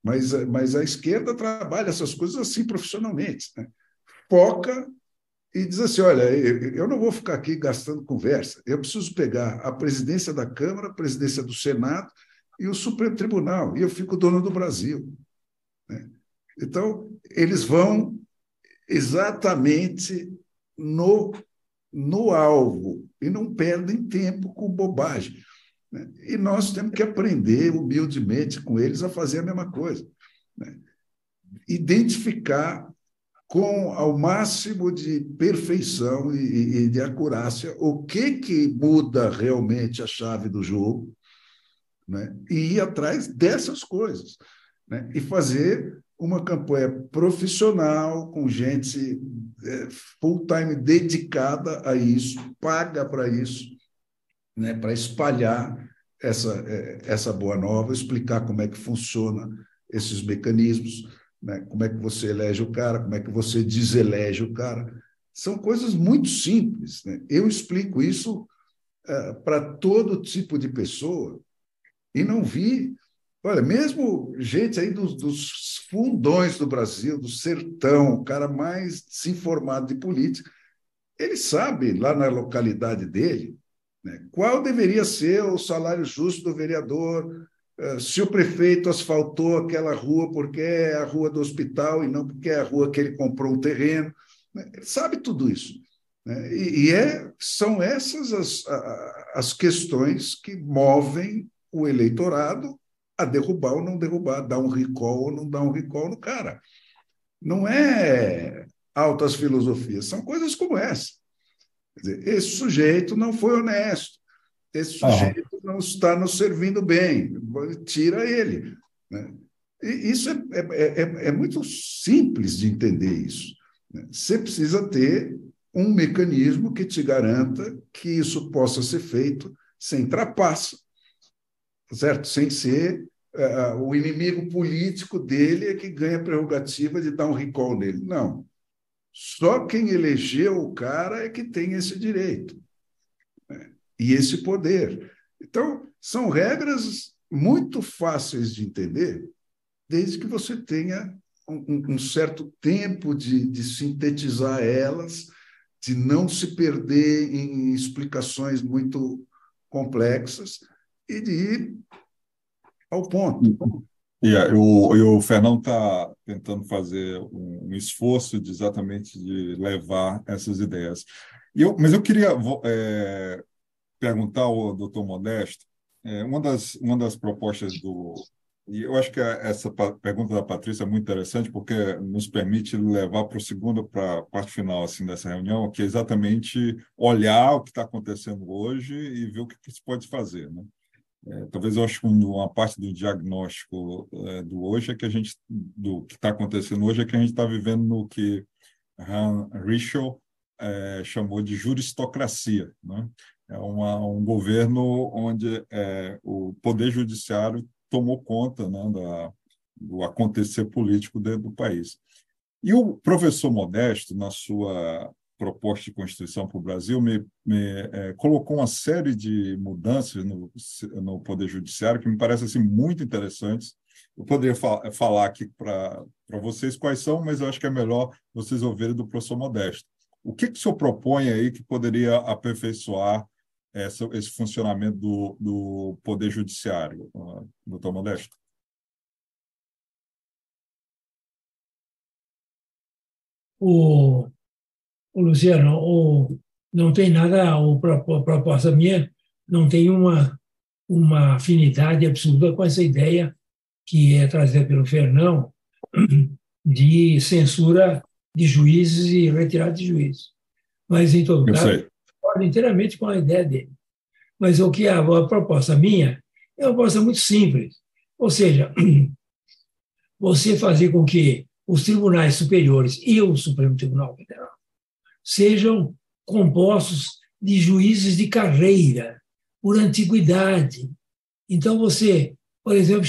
Mas a esquerda trabalha essas coisas assim profissionalmente, né? Foca e diz assim, olha, eu não vou ficar aqui gastando conversa, eu preciso pegar a presidência da Câmara, a presidência do Senado e o Supremo Tribunal, e eu fico dono do Brasil, né? Então, eles vão exatamente no alvo e não perdem tempo com bobagem, né? E nós temos que aprender humildemente com eles a fazer a mesma coisa, né? Identificar com ao máximo de perfeição e de acurácia o que muda realmente a chave do jogo, né? E ir atrás dessas coisas, né? E fazer uma campanha profissional, com gente full-time dedicada a isso, paga para isso, né? Para espalhar essa boa nova, explicar como é que funciona esses mecanismos, né? Como é que você elege o cara, como é que você deselege o cara. São coisas muito simples, né? Eu explico isso para todo tipo de pessoa e não vi... Olha, mesmo gente aí dos fundões do Brasil, do sertão, o cara mais desinformado de política, ele sabe, lá na localidade dele, né, qual deveria ser o salário justo do vereador, se o prefeito asfaltou aquela rua porque é a rua do hospital e não porque é a rua que ele comprou o terreno. Né? Ele sabe tudo isso. Né? São essas as questões que movem o eleitorado a derrubar ou não derrubar, dar um recall ou não dar um recall no cara. Não é altas filosofias, são coisas como essa. Quer dizer, esse sujeito não foi honesto, esse sujeito não está nos servindo bem, tira ele. Né? E isso é muito simples de entender isso. Né? Você precisa ter um mecanismo que te garanta que isso possa ser feito sem trapaça, certo? Sem ser o inimigo político dele é que ganha a prerrogativa de dar um recall nele. Não. Só quem elegeu o cara é que tem esse direito, né? E esse poder. Então, são regras muito fáceis de entender, desde que você tenha um certo tempo de sintetizar elas, de não se perder em explicações muito complexas e de ir ao ponto.
O Fernão está tentando fazer um esforço exatamente de levar essas ideias. Mas eu queria perguntar ao doutor Modesto, uma das propostas e eu acho que essa pergunta da Patrícia é muito interessante, porque nos permite levar para a parte final assim, dessa reunião, que é exatamente olhar o que está acontecendo hoje e ver o que se pode fazer, né? Talvez eu acho que uma parte do diagnóstico do hoje do que está acontecendo hoje é que a gente está vivendo no que Han Rischel chamou de juristocracia, né? É um governo onde o poder judiciário tomou conta, né, do acontecer político dentro do país. E o professor Modesto, na sua proposta de Constituição para o Brasil, me colocou uma série de mudanças no Poder Judiciário que me parecem assim, muito interessantes. Eu poderia falar aqui para vocês quais são, mas eu acho que é melhor vocês ouvirem do professor Modesto. O que o senhor propõe aí que poderia aperfeiçoar esse funcionamento do Poder Judiciário, doutor Modesto?
Luciano, não tem nada, a proposta minha não tem uma afinidade absoluta com essa ideia que é trazida pelo Fernão de censura de juízes e retirada de juízes. Mas, em todo caso, concordo inteiramente com a ideia dele. Mas o que a proposta minha é uma proposta muito simples. Ou seja, você fazer com que os tribunais superiores e o Supremo Tribunal Federal sejam compostos de juízes de carreira, por antiguidade. Então, você, por exemplo,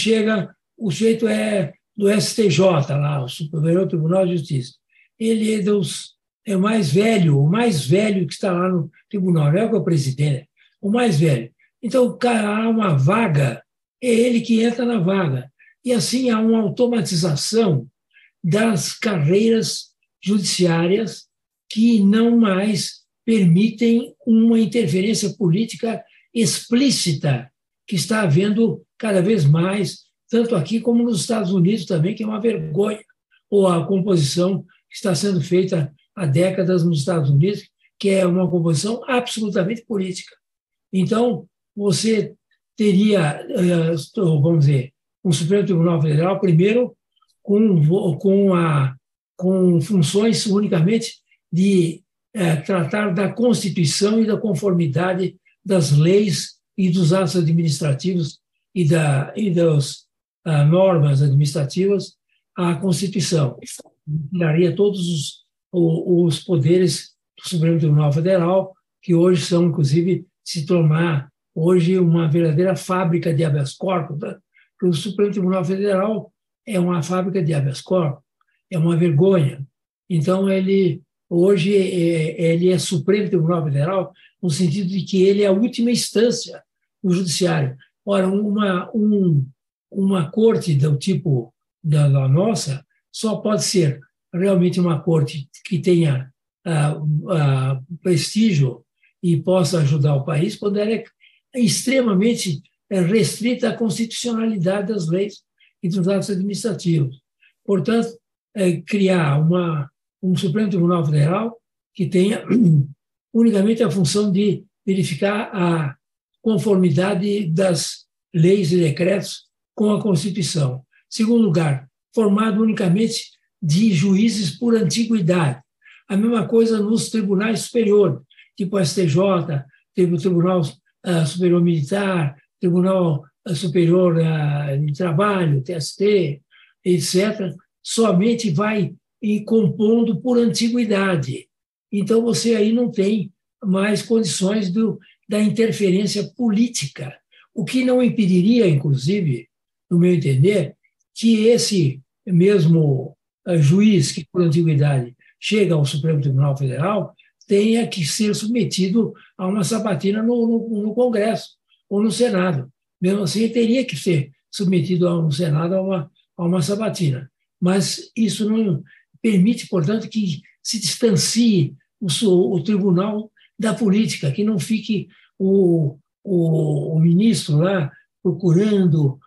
o sujeito é do STJ, lá, o Superior Tribunal de Justiça. Ele é o mais velho que está lá no tribunal, não é o presidente, o mais velho. Então, há uma vaga, é ele que entra na vaga. E assim há uma automatização das carreiras judiciárias que não mais permitem uma interferência política explícita, que está havendo cada vez mais, tanto aqui como nos Estados Unidos também, que é uma vergonha, ou a composição que está sendo feita há décadas nos Estados Unidos, que é uma composição absolutamente política. Então, você teria, vamos dizer, um Supremo Tribunal Federal, primeiro, com funções unicamente de tratar da Constituição e da conformidade das leis e dos atos administrativos e das normas administrativas à Constituição. Tiraria todos os poderes do Supremo Tribunal Federal, que hoje são, inclusive, se tornar hoje uma verdadeira fábrica de habeas corpus, né? Porque o Supremo Tribunal Federal é uma fábrica de habeas corpus, é uma vergonha. Então, hoje ele é Supremo Tribunal Federal no sentido de que ele é a última instância do judiciário. Ora, uma corte do tipo da nossa só pode ser realmente uma corte que tenha prestígio e possa ajudar o país quando ela é extremamente restrita à constitucionalidade das leis e dos atos administrativos. Portanto, criar um Supremo Tribunal Federal que tenha unicamente a função de verificar a conformidade das leis e decretos com a Constituição. Segundo lugar, formado unicamente de juízes por antiguidade. A mesma coisa nos tribunais superiores, tipo o STJ, teve o Tribunal Superior Militar, Tribunal Superior de Trabalho, TST, etc., somente vai compondo por antiguidade. Então, você aí não tem mais condições da interferência política, o que não impediria, inclusive, no meu entender, que esse mesmo juiz que, por antiguidade, chega ao Supremo Tribunal Federal tenha que ser submetido a uma sabatina no Congresso ou no Senado. Mesmo assim, ele teria que ser submetido no Senado a uma sabatina. Mas isso não permite, portanto, que se distancie o tribunal da política, que não fique o ministro lá procurando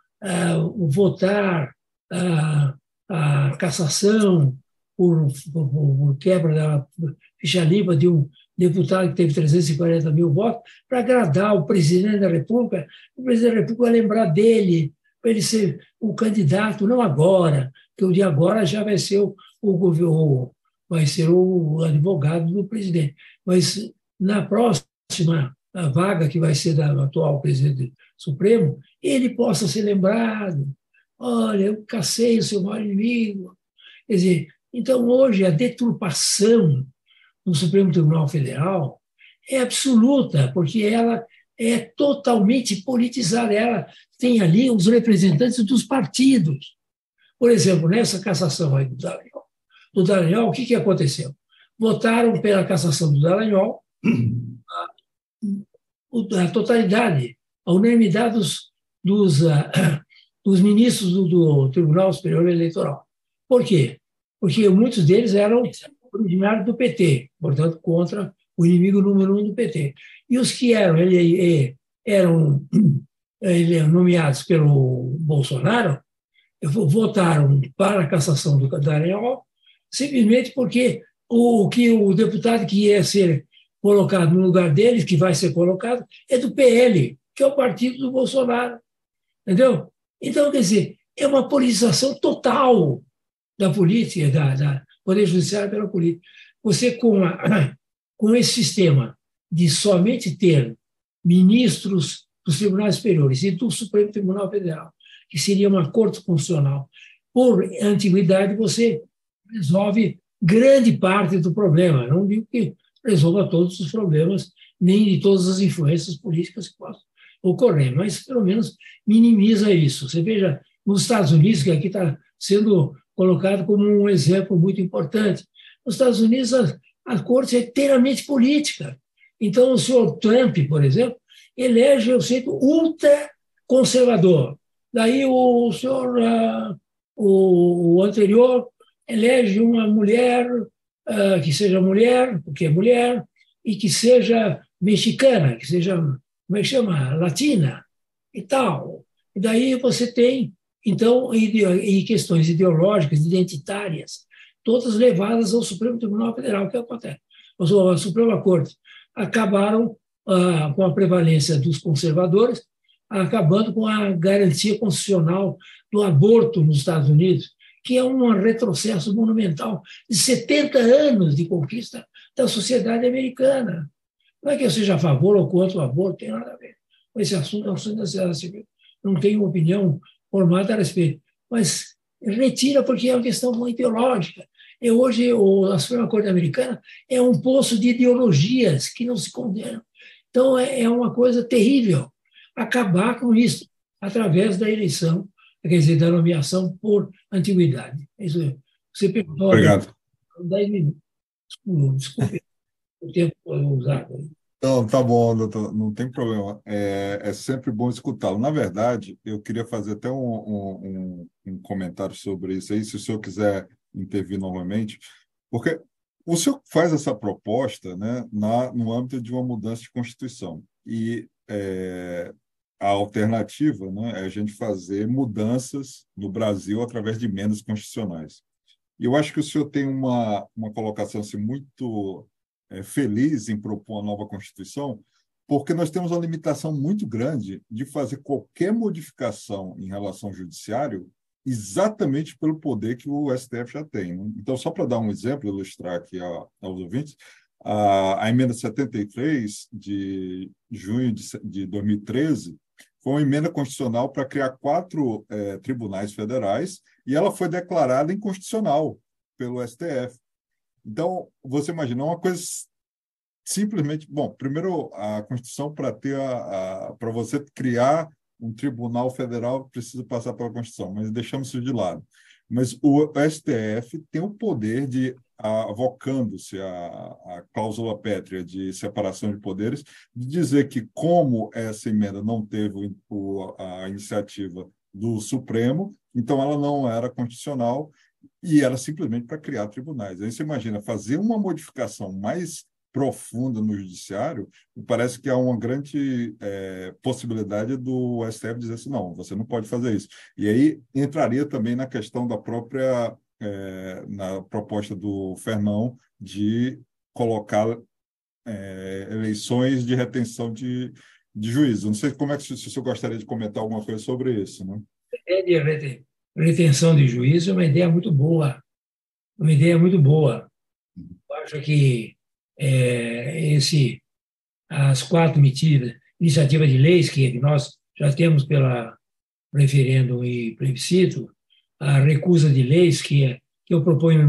votar a cassação por quebra da ficha limpa de um deputado que teve 340 mil votos, para agradar o presidente da República. O presidente da República vai lembrar dele, para ele ser o candidato, não agora, porque o de agora já vai ser vai ser o advogado do presidente. Mas na próxima vaga, que vai ser do atual presidente Supremo, ele possa ser lembrado. Olha, eu cacei o seu maior inimigo. Quer dizer, então, hoje, a deturpação no Supremo Tribunal Federal é absoluta, porque ela é totalmente politizada. Ela tem ali os representantes dos partidos. Por exemplo, nessa cassação aí do Dallagnol, o que aconteceu? Votaram pela cassação do Dallagnol a totalidade, a unanimidade dos ministros do Tribunal Superior Eleitoral. Por quê? Porque muitos deles eram originários do PT, portanto, contra o inimigo número 1 do PT. E os que eram nomeados pelo Bolsonaro votaram para a cassação do Dallagnol, simplesmente porque o deputado que ia ser colocado no lugar deles, que vai ser colocado, é do PL, que é o partido do Bolsonaro. Entendeu? Então, quer dizer, é uma politização total da política, da Poder Judiciário pela política. Você, com esse sistema de somente ter ministros dos tribunais superiores e do Supremo Tribunal Federal, que seria uma corte constitucional, por antiguidade, você resolve grande parte do problema. Não digo que resolva todos os problemas, nem de todas as influências políticas que possam ocorrer, mas, pelo menos, minimiza isso. Você veja, nos Estados Unidos, que aqui está sendo colocado como um exemplo muito importante, nos Estados Unidos a corte é inteiramente política. Então, o senhor Trump, por exemplo, elege o centro ultraconservador. Daí o senhor, o anterior, elege uma mulher que seja mulher, porque é mulher, e que seja mexicana, que seja, como é que chama, latina e tal. E daí você tem, então, e questões ideológicas, identitárias, todas levadas ao Supremo Tribunal Federal. O que acontece? A Suprema Corte acabaram com a prevalência dos conservadores, acabando com a garantia constitucional do aborto nos Estados Unidos, que é um retrocesso monumental de 70 anos de conquista da sociedade americana. Não é que eu seja a favor ou contra o aborto, tem nada a ver com esse assunto, é um assunto da sociedade civil. Não tenho uma opinião formada a respeito, mas retira porque é uma questão ideológica. Hoje, a Suprema Corte Americana é um poço de ideologias que não se condenam. Então, é uma coisa terrível acabar com isso através da eleição, quer dizer, da nomeação por antiguidade. Isso, você perguntou.
Obrigado.
10 minutos. Desculpe o tempo usado.
Então, tá bom, doutor, não tem problema. É sempre bom escutá-lo. Na verdade, eu queria fazer até um comentário sobre isso aí, se o senhor quiser intervir novamente, porque O senhor faz essa proposta, né, no âmbito de uma mudança de Constituição. E a alternativa, né, é a gente fazer mudanças no Brasil através de emendas constitucionais. E eu acho que o senhor tem uma colocação assim, muito feliz em propor uma nova Constituição, porque nós temos uma limitação muito grande de fazer qualquer modificação em relação ao judiciário exatamente pelo poder que o STF já tem, né? Então, só para dar um exemplo, ilustrar aqui aos ouvintes, a emenda 73 de junho de 2013 foi uma emenda constitucional para criar 4 tribunais federais e ela foi declarada inconstitucional pelo STF. Então, você imagina, uma coisa simplesmente... Bom, primeiro, a Constituição, para você criar um tribunal federal, precisa passar pela Constituição, mas deixamos isso de lado. Mas o STF tem o poder de, avocando-se a cláusula pétrea de separação de poderes, de dizer que, como essa emenda não teve a iniciativa do Supremo, então ela não era constitucional e era simplesmente para criar tribunais. Aí você imagina fazer uma modificação mais profunda no judiciário, me parece que há uma grande possibilidade do STF dizer assim, não, você não pode fazer isso. E aí entraria também na questão da própria, na proposta do Fernão de colocar eleições de retenção de juízes. Não sei como é que se o senhor gostaria de comentar alguma coisa sobre isso, né?
A ideia de retenção de juízo é uma ideia muito boa, uma ideia muito boa. Eu acho que as 4 iniciativas de leis que nós já temos pela referendo e plebiscito, a recusa de leis que eu proponho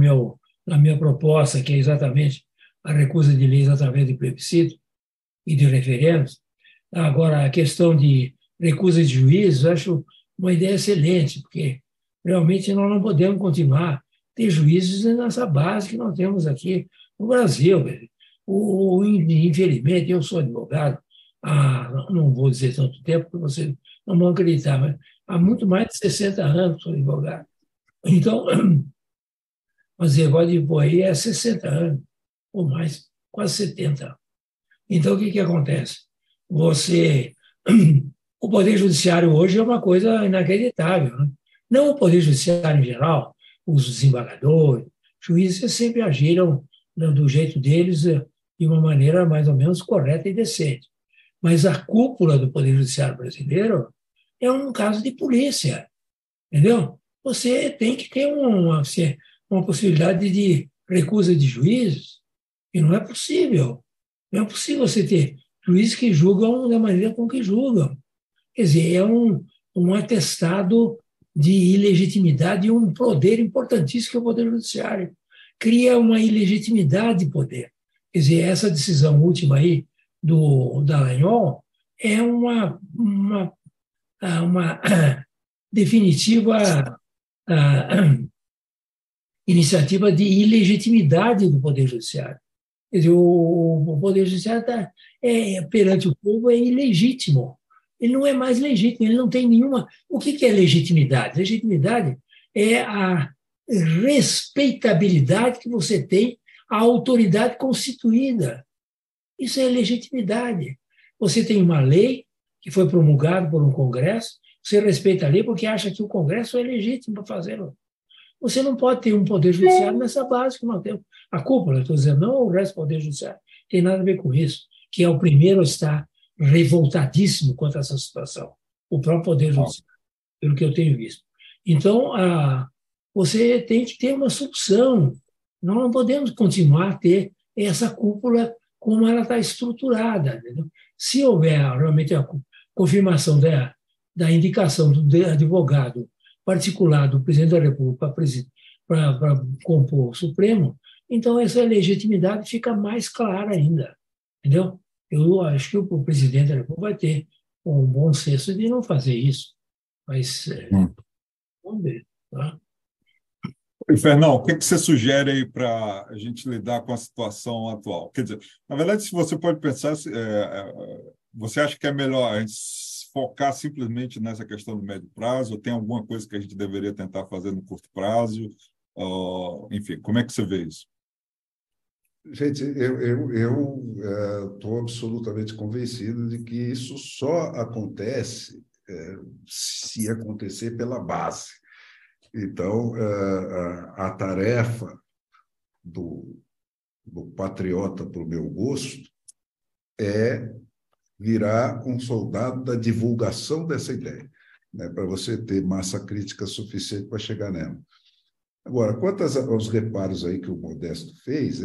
na minha proposta, que é exatamente a recusa de leis através de plebiscito e de referendos. Agora, a questão de recusa de juízes, eu acho uma ideia excelente, porque realmente nós não podemos continuar a ter juízes nessa base que nós temos aqui no Brasil. Infelizmente, eu sou advogado não vou dizer tanto tempo, porque vocês não vão acreditar, mas há muito mais de 60 anos que sou advogado. Então, mas o negócio de boi é 60 anos, ou mais, quase 70. Então, o que acontece? O Poder Judiciário hoje é uma coisa inacreditável, né? Não o Poder Judiciário em geral, os desembargadores, juízes sempre agiram do jeito deles, de uma maneira mais ou menos correta e decente. Mas a cúpula do Poder Judiciário brasileiro é um caso de polícia, entendeu? Você tem que ter uma possibilidade de recusa de juízes, e não é possível. Não é possível você ter juízes que julgam da maneira com que julgam. Quer dizer, é um atestado de ilegitimidade e um poder importantíssimo que é o Poder Judiciário. Cria uma ilegitimidade de poder. Quer dizer, essa decisão última aí do Dallagnol é uma definitiva iniciativa de ilegitimidade do Poder Judiciário. Quer dizer, o Poder Judiciário perante o povo é ilegítimo. Ele não é mais legítimo, ele não tem nenhuma... O que é legitimidade? Legitimidade é a respeitabilidade que você tem à autoridade constituída. Isso é legitimidade. Você tem uma lei que foi promulgada por um Congresso, você respeita a lei porque acha que o Congresso é legítimo para fazê-lo. Você não pode ter um Poder Judiciário nessa base que nós temos. A cúpula, estou dizendo, não o resto do Poder Judiciário, tem nada a ver com isso, que é o primeiro a estar revoltadíssimo contra essa situação. O próprio Poder Judiciário, pelo que eu tenho visto. Então, você tem que ter uma solução. Nós não podemos continuar a ter essa cúpula como ela está estruturada. Entendeu? Se houver realmente a confirmação da indicação do advogado particular do presidente da República para compor o Supremo, então essa legitimidade fica mais clara ainda. Entendeu? Eu acho que o presidente da República vai ter um bom senso de não fazer isso. Mas vamos ver. Tá?
E, Fernão, o que você sugere aí para a gente lidar com a situação atual? Quer dizer, na verdade, se você pode pensar, você acha que é melhor a gente focar simplesmente nessa questão do médio prazo, ou tem alguma coisa que a gente deveria tentar fazer no curto prazo? Enfim, como é que você vê isso?
Gente, eu estou absolutamente convencido de que isso só acontece se acontecer pela base. Então, a tarefa do patriota, para o meu gosto, é virar um soldado da divulgação dessa ideia, né, para você ter massa crítica suficiente para chegar nela. Agora, quanto aos reparos aí que o Modesto fez,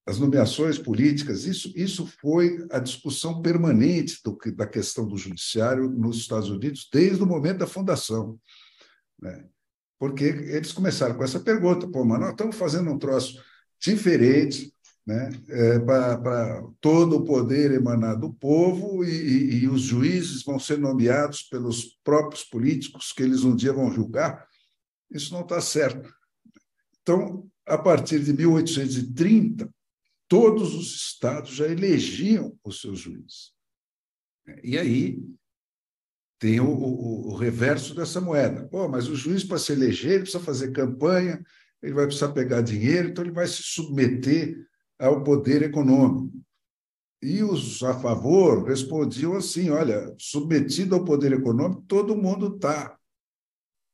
as nomeações políticas, isso foi a discussão permanente da questão do judiciário nos Estados Unidos desde o momento da fundação, né? Porque eles começaram com essa pergunta: pô, mas nós estamos fazendo um troço diferente, né, para todo o poder emanar do povo e os juízes vão ser nomeados pelos próprios políticos que eles um dia vão julgar. Isso não está certo. Então, a partir de 1830, todos os estados já elegiam os seus juízes. E aí tem o reverso dessa moeda. Pô, mas o juiz, para se eleger, ele precisa fazer campanha, ele vai precisar pegar dinheiro, então ele vai se submeter ao poder econômico. E os a favor respondiam assim: olha, submetido ao poder econômico, todo mundo está.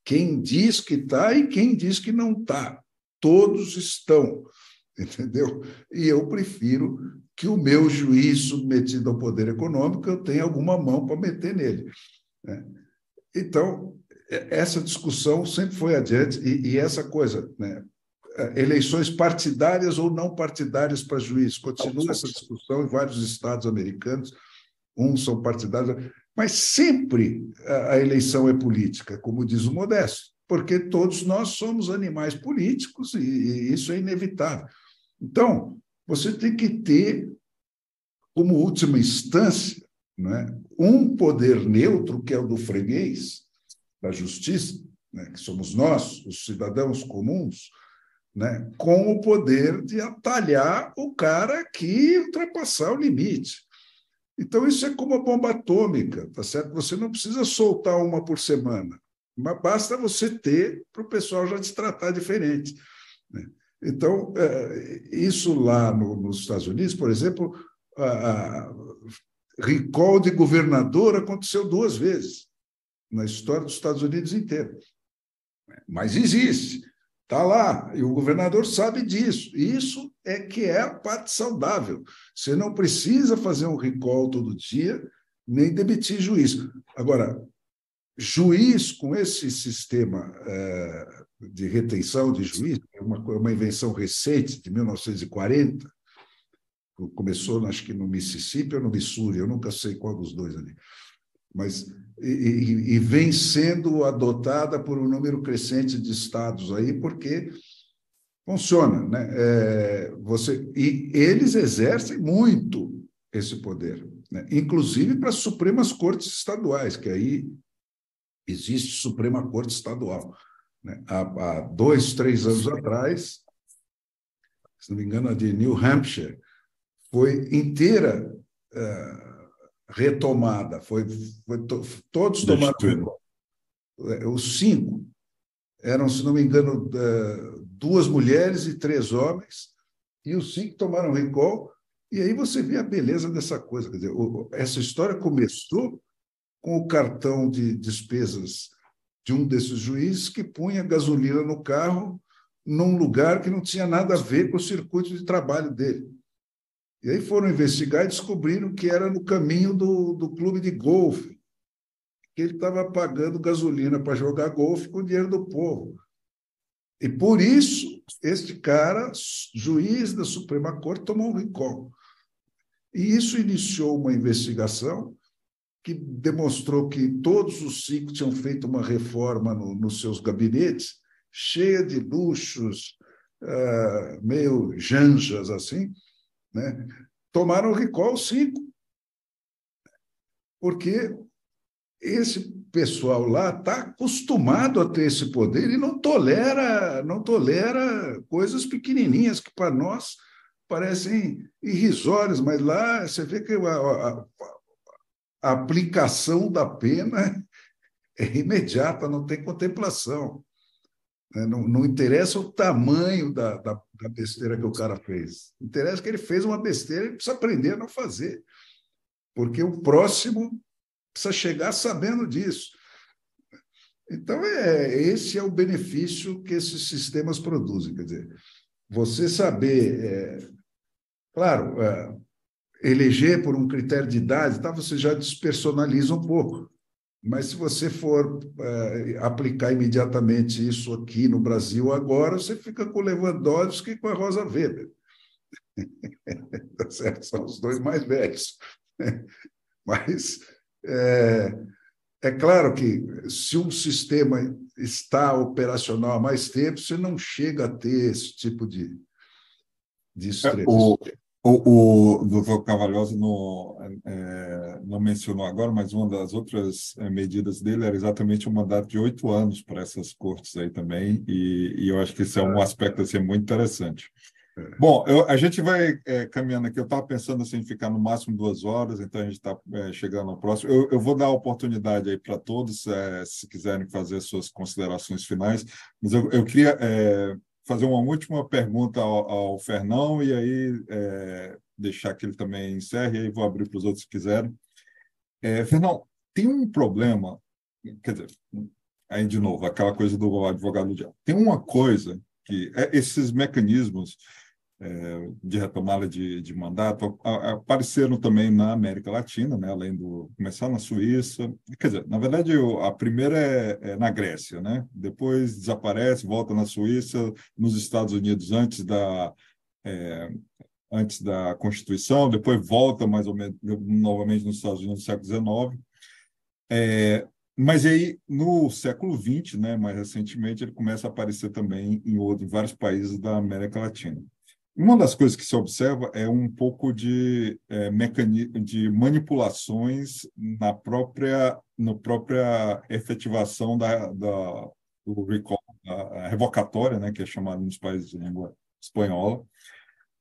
Quem diz que está e quem diz que não está. Todos estão, entendeu? E eu prefiro que o meu juiz submetido ao poder econômico eu tenha alguma mão para meter nele, né? Então, essa discussão sempre foi adiante, e essa coisa, né? Eleições partidárias ou não partidárias para juiz, continua essa discussão em vários estados americanos, uns são partidários, mas sempre a eleição é política, como diz o Modesto, porque todos nós somos animais políticos e isso é inevitável. Então, você tem que ter, como última instância, né, um poder neutro, que é o do freguês, da justiça, né, que somos nós, os cidadãos comuns, né, com o poder de atalhar o cara que ultrapassar o limite. Então, isso é como a bomba atômica, tá certo? Você não precisa soltar uma por semana, mas basta você ter para o pessoal já te tratar diferente, né? Então, isso lá nos Estados Unidos, por exemplo, a recall de governador aconteceu 2 vezes na história dos Estados Unidos inteiro. Mas existe, está lá, e o governador sabe disso. Isso é que é a parte saudável. Você não precisa fazer um recall todo dia, nem demitir juiz. Agora, juiz com esse sistema de retenção de juiz, é uma invenção recente, de 1940, começou, acho que no Mississippi ou no Missouri, eu nunca sei qual dos dois ali, mas e vem sendo adotada por um número crescente de estados aí, porque funciona, né? E eles exercem muito esse poder, né? Inclusive para as Supremas Cortes Estaduais, que aí existe Suprema Corte Estadual, né? Há 2, 3 anos atrás, se não me engano, a de New Hampshire foi inteira retomada, todos tomaram recall. Os 5 eram, se não me engano, 2 mulheres e 3 homens, e os 5 tomaram recall, e aí você vê a beleza dessa coisa. Quer dizer, essa história começou com o cartão de despesas de um desses juízes que punha gasolina no carro num lugar que não tinha nada a ver com o circuito de trabalho dele. E aí foram investigar e descobriram que era no caminho do clube de golfe, que ele estava pagando gasolina para jogar golfe com o dinheiro do povo. E por isso, este cara, juiz da Suprema Corte, tomou um recall. E isso iniciou uma investigação que demonstrou que todos os 5 tinham feito uma reforma nos seus gabinetes, cheia de luxos, meio janjas, assim, né? Tomaram o recall 5, porque esse pessoal lá está acostumado a ter esse poder e não tolera coisas pequenininhas que para nós parecem irrisórias, mas lá você vê que a aplicação da pena é imediata, não tem contemplação. Né? Não interessa o tamanho da besteira que o cara fez. Interessa que ele fez uma besteira, ele precisa aprender a não fazer, porque o próximo precisa chegar sabendo disso. Então, esse é o benefício que esses sistemas produzem. Quer dizer, você saber, claro, eleger por um critério de idade, tá, você já despersonaliza um pouco. Mas se você for aplicar imediatamente isso aqui no Brasil agora, você fica com o Lewandowski e com a Rosa Weber. Tá certo? São os dois mais velhos. Mas é claro que se um sistema está operacional há mais tempo, você não chega a ter esse tipo de extremos.
O doutor Carvalhosa não mencionou agora, mas uma das outras medidas dele era exatamente um mandato de 8 anos para essas cortes aí também, e eu acho que esse é um aspecto assim, muito interessante. Bom, a gente vai caminhando aqui. Eu estava pensando assim, em ficar no máximo 2 horas, então a gente está chegando ao próximo. Eu vou dar a oportunidade aí para todos, se quiserem fazer suas considerações finais, mas eu queria fazer uma última pergunta ao Fernão e aí deixar que ele também encerre, e aí vou abrir para os outros que quiserem. Fernão, tem um problema, quer dizer, aí de novo, aquela coisa do advogado do diabo. Tem uma coisa que esses mecanismos de retomada de mandato apareceram também na América Latina, né? Além do começar na Suíça, quer dizer, na verdade a primeira é na Grécia, né? Depois desaparece, volta na Suíça, nos Estados Unidos antes da Constituição, depois volta mais ou menos novamente nos Estados Unidos no século XIX. Mas aí, no século XX, né, mais recentemente, ele começa a aparecer também em vários países da América Latina. Uma das coisas que se observa é um pouco de manipulações na própria efetivação do recall, a revocatória, né, que é chamada nos países de língua espanhola.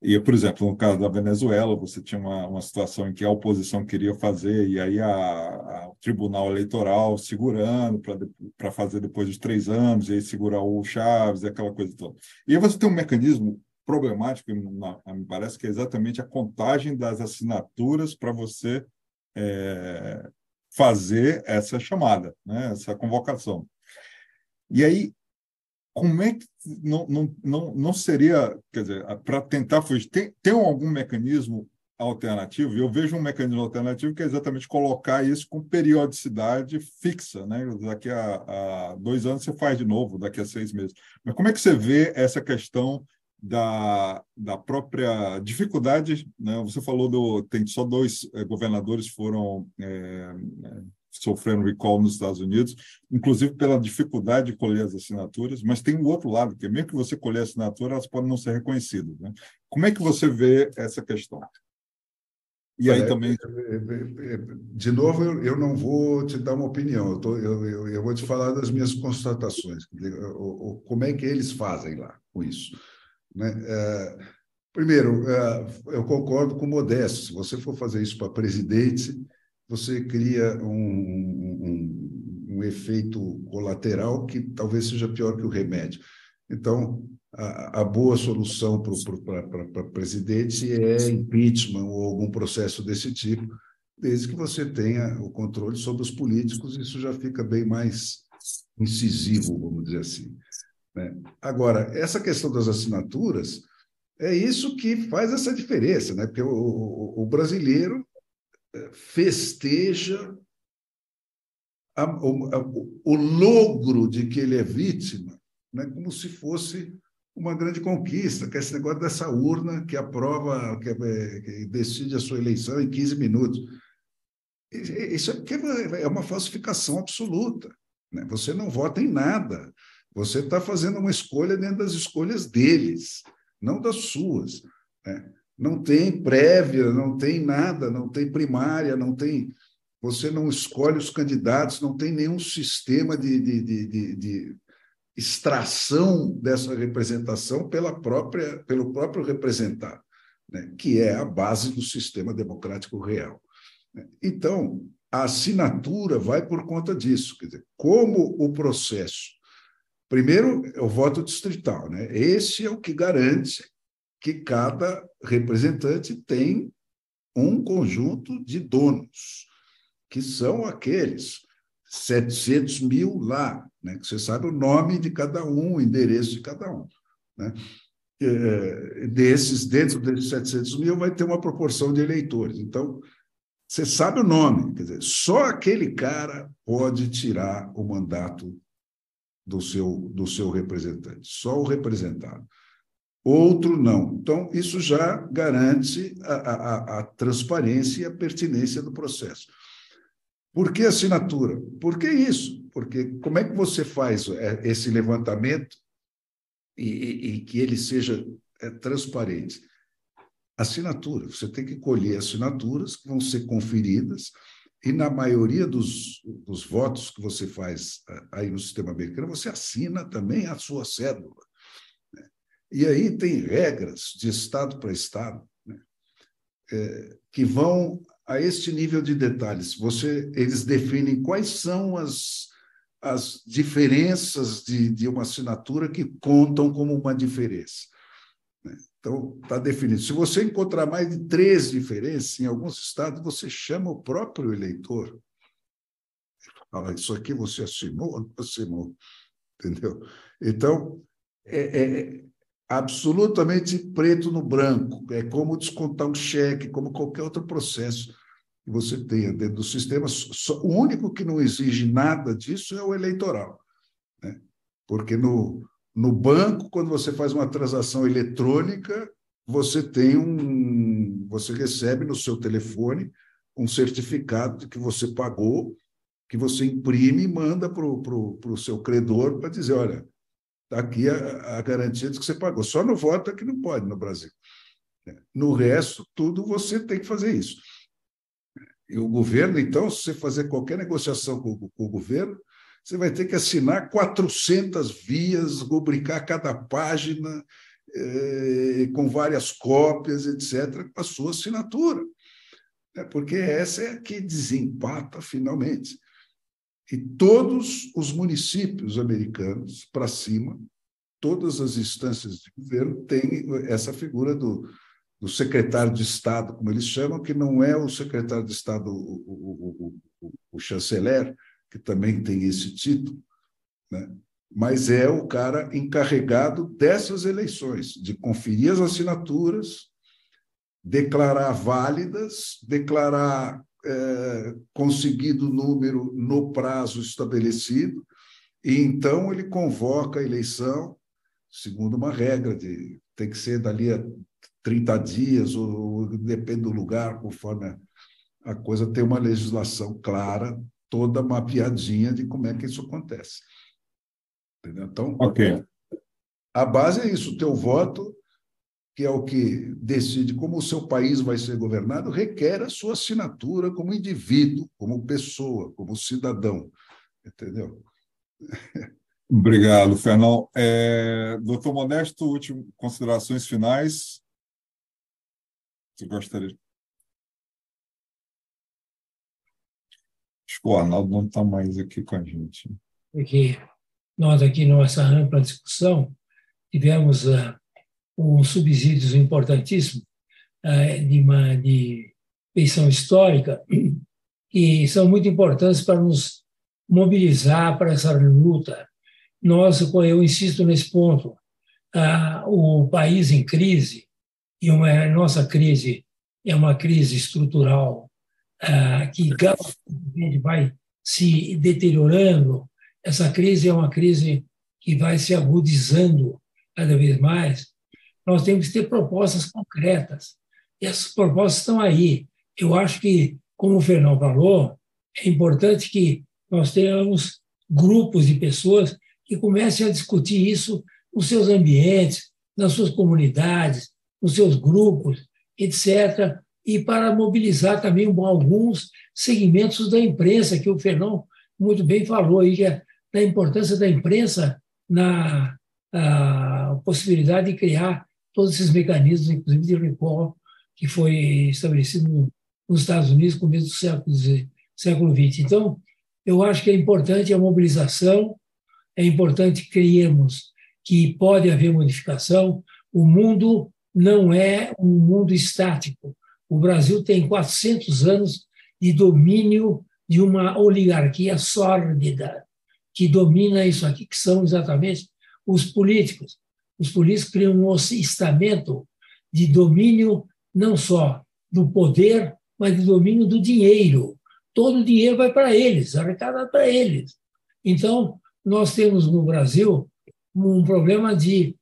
E, por exemplo, no caso da Venezuela, você tinha uma situação em que a oposição queria fazer, e aí o Tribunal Eleitoral segurando para fazer depois de 3 anos, e aí segurar o Chaves, aquela coisa toda. E aí você tem um mecanismo problemático, me parece, que é exatamente a contagem das assinaturas para você fazer essa chamada, né, essa convocação. E aí, como é que não seria, quer dizer, para tentar fugir, tem algum mecanismo alternativo? Eu vejo um mecanismo alternativo que é exatamente colocar isso com periodicidade fixa, né? Daqui a 2 anos você faz de novo, daqui a 6 meses. Mas como é que você vê essa questão da própria dificuldade, né? Você falou tem só 2 governadores foram sofrendo recall nos Estados Unidos, inclusive pela dificuldade de colher as assinaturas, mas tem um outro lado, que mesmo que você colher a assinatura, elas podem não ser reconhecidas, né? Como é que você vê essa questão? E aí também...
De novo, eu não vou te dar uma opinião, eu vou te falar das minhas constatações, como é que eles fazem lá com isso, né? Primeiro, eu concordo com o Modesto, se você for fazer isso para presidente, você cria um efeito colateral que talvez seja pior que o remédio. Então, a boa solução para presidente é impeachment ou algum processo desse tipo, desde que você tenha o controle sobre os políticos, isso já fica bem mais incisivo, vamos dizer assim, né? Agora, essa questão das assinaturas, é isso que faz essa diferença, né? Porque o brasileiro festeja o logro de que ele é vítima, né, como se fosse uma grande conquista, que é esse negócio dessa urna que aprova, que decide a sua eleição em 15 minutos. Isso é uma falsificação absoluta, né? Você não vota em nada. Você está fazendo uma escolha dentro das escolhas deles, não das suas, né? Não tem prévia, não tem nada, não tem primária, não tem. Você não escolhe os candidatos, não tem nenhum sistema de extração dessa representação pelo próprio representado, né? Que é a base do sistema democrático real. Então, a assinatura vai por conta disso. Quer dizer, como o processo Primeiro, é o voto distrital, né? Esse é o que garante que cada representante tem um conjunto de donos, que são aqueles 700 mil lá, né? Que você sabe o nome de cada um, o endereço de cada um, né? Dentro desses 700 mil vai ter uma proporção de eleitores. Então, você sabe o nome, quer dizer, só aquele cara pode tirar o mandato do seu representante, só o representado. Outro não. Então, isso já garante a transparência e a pertinência do processo. Por que assinatura? Por que isso? Porque como é que você faz esse levantamento e que ele seja transparente? Assinatura. Você tem que colher assinaturas que vão ser conferidas e, na maioria dos votos que você faz aí no sistema americano, você assina também a sua cédula. E aí tem regras de estado para estado, né, que vão a este nível de detalhes. Eles definem quais são as diferenças de uma assinatura que contam como uma diferença. Então, está definido. Se você encontrar mais de 3 diferenças, em alguns estados, você chama o próprio eleitor. Fala, isso aqui você assinou ou não assinou? Entendeu? Então, absolutamente preto no branco. É como descontar um cheque, como qualquer outro processo que você tenha dentro do sistema. O único que não exige nada disso é o eleitoral, né? Porque no banco, quando você faz uma transação eletrônica, você recebe no seu telefone um certificado de que você pagou, que você imprime e manda para o seu credor para dizer, olha, está aqui a garantia de que você pagou. Só no voto é que não pode no Brasil. No resto, tudo você tem que fazer isso. E o governo, então, se você fazer qualquer negociação com o governo, você vai ter que assinar 400 vias, rubricar cada página, com várias cópias, etc., com a sua assinatura. Porque essa é a que desempata, finalmente. E todos os municípios americanos, para cima, todas as instâncias de governo têm essa figura do secretário de Estado, como eles chamam, que não é o secretário de Estado, o chanceler, que também tem esse título, né? Mas é o cara encarregado dessas eleições, de conferir as assinaturas, declarar válidas, declarar conseguido o número no prazo estabelecido, e então ele convoca a eleição, segundo uma regra, tem que ser dali a 30 dias, ou depende do lugar, conforme a coisa, tem uma legislação clara, toda mapeadinha de como é que isso acontece. Entendeu? Então, a base é isso, o teu voto, que é o que decide como o seu país vai ser governado, requer a sua assinatura como indivíduo, como pessoa, como cidadão. Entendeu?
Obrigado, Fernão. Doutor Modesto, considerações finais? Você gostaria? Acho que o Arnaldo não está mais aqui com a gente.
Porque nós aqui, nossa ampla discussão, tivemos uns subsídios importantíssimos de pensão histórica, que são muito importantes para nos mobilizar para essa luta. Eu insisto nesse ponto, o país em crise, e a nossa crise é uma crise estrutural que vai se deteriorando. Essa crise é uma crise que vai se agudizando cada vez mais. Nós temos que ter propostas concretas. E essas propostas estão aí. Eu acho que, como o Fernão falou, é importante que nós tenhamos grupos de pessoas que comecem a discutir isso nos seus ambientes, nas suas comunidades, nos seus grupos, etc., e para mobilizar também alguns segmentos da imprensa, que o Fernão muito bem falou, aí, que é da importância da imprensa na possibilidade de criar todos esses mecanismos, inclusive de recall, que foi estabelecido nos Estados Unidos no começo do século XX. Então, eu acho que é importante a mobilização, é importante crermos que pode haver modificação. O mundo não é um mundo estático. O Brasil tem 400 anos de domínio de uma oligarquia sórdida que domina isso aqui, que são exatamente os políticos. Os políticos criam um estamento de domínio não só do poder, mas de domínio do dinheiro. Todo o dinheiro vai para eles, arrecadado para eles. Então, nós temos no Brasil um problema de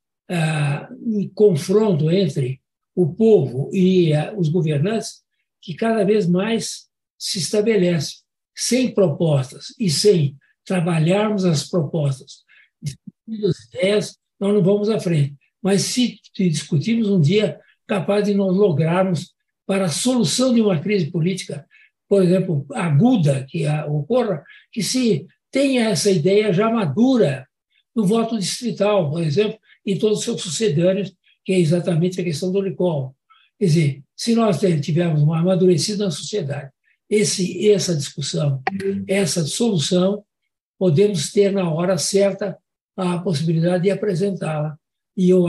confronto entre o povo e os governantes que cada vez mais se estabelece. Sem propostas e sem trabalharmos as propostas, discutirmos as ideias, nós não vamos à frente. Mas se discutirmos um dia, capaz de nós lograrmos para a solução de uma crise política, por exemplo, aguda que ocorra, que se tenha essa ideia já madura no voto distrital, por exemplo, e todos os seus sucedâneos, que é exatamente a questão do recall. Quer dizer, se nós tivermos uma amadurecida na sociedade, essa discussão, essa solução, podemos ter na hora certa a possibilidade de apresentá-la. E eu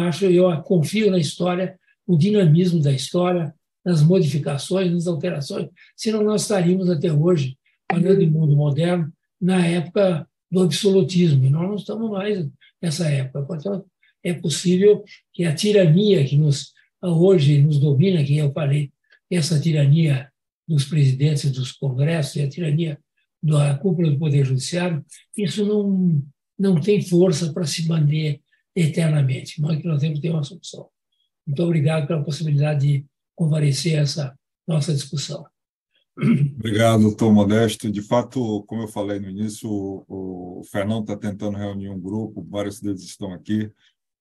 confio na história, no dinamismo da história, nas modificações, nas alterações, senão nós estaríamos até hoje, falando de mundo moderno, na época do absolutismo, e nós não estamos mais nessa época. Portanto, é possível que a tirania que hoje nos domina, que eu falei, essa tirania dos presidentes dos congressos e a tirania da cúpula do Poder Judiciário, isso não tem força para se manter eternamente. Nós temos que ter uma solução. Muito obrigado pela possibilidade de comparecer a essa nossa discussão.
Obrigado, doutor Modesto. De fato, como eu falei no início, o Fernão está tentando reunir um grupo, vários deles estão aqui,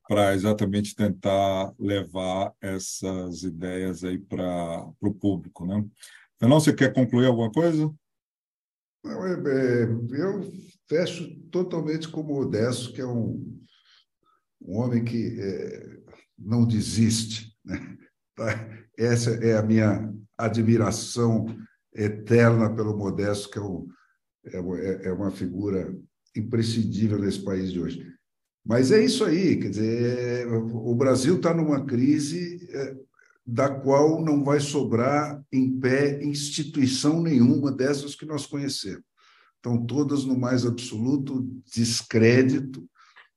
para exatamente tentar levar essas ideias aí para o público, né? Fernão, você quer concluir alguma coisa?
Não, eu fecho totalmente com o Modesto, que é um homem que não desiste, né? Essa é a minha admiração eterna pelo Modesto, que é uma figura imprescindível nesse país de hoje. Mas é isso aí, quer dizer, o Brasil está numa crise da qual não vai sobrar em pé instituição nenhuma dessas que nós conhecemos. Estão todas no mais absoluto descrédito,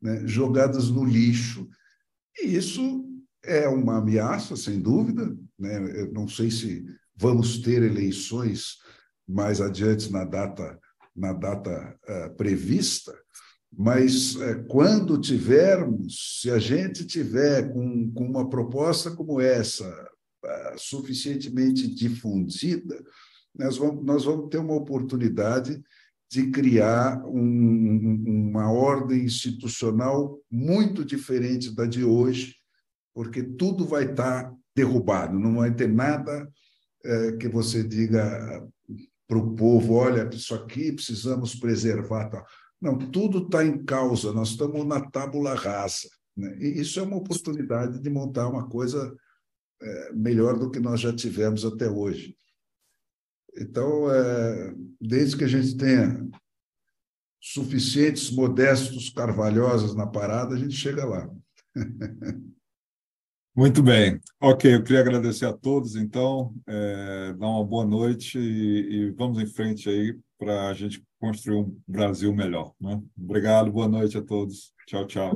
né, jogadas no lixo. E isso é uma ameaça, sem dúvida, né? Eu não sei se vamos ter eleições mais adiante na data prevista, mas quando tivermos, se a gente tiver com uma proposta como essa suficientemente difundida, nós vamos ter uma oportunidade de criar uma ordem institucional muito diferente da de hoje, porque tudo vai estar derrubado, não vai ter nada que você diga para o povo, olha, isso aqui precisamos preservar. Tal. Não, tudo está em causa, nós estamos na tábula rasa, né? E isso é uma oportunidade de montar uma coisa melhor do que nós já tivemos até hoje. Então, desde que a gente tenha suficientes Modestos Carvalhosas na parada, a gente chega lá.
Muito bem. Ok, eu queria agradecer a todos, então, dar uma boa noite e vamos em frente aí para a gente construir um Brasil melhor, né? Obrigado, boa noite a todos. Tchau, tchau.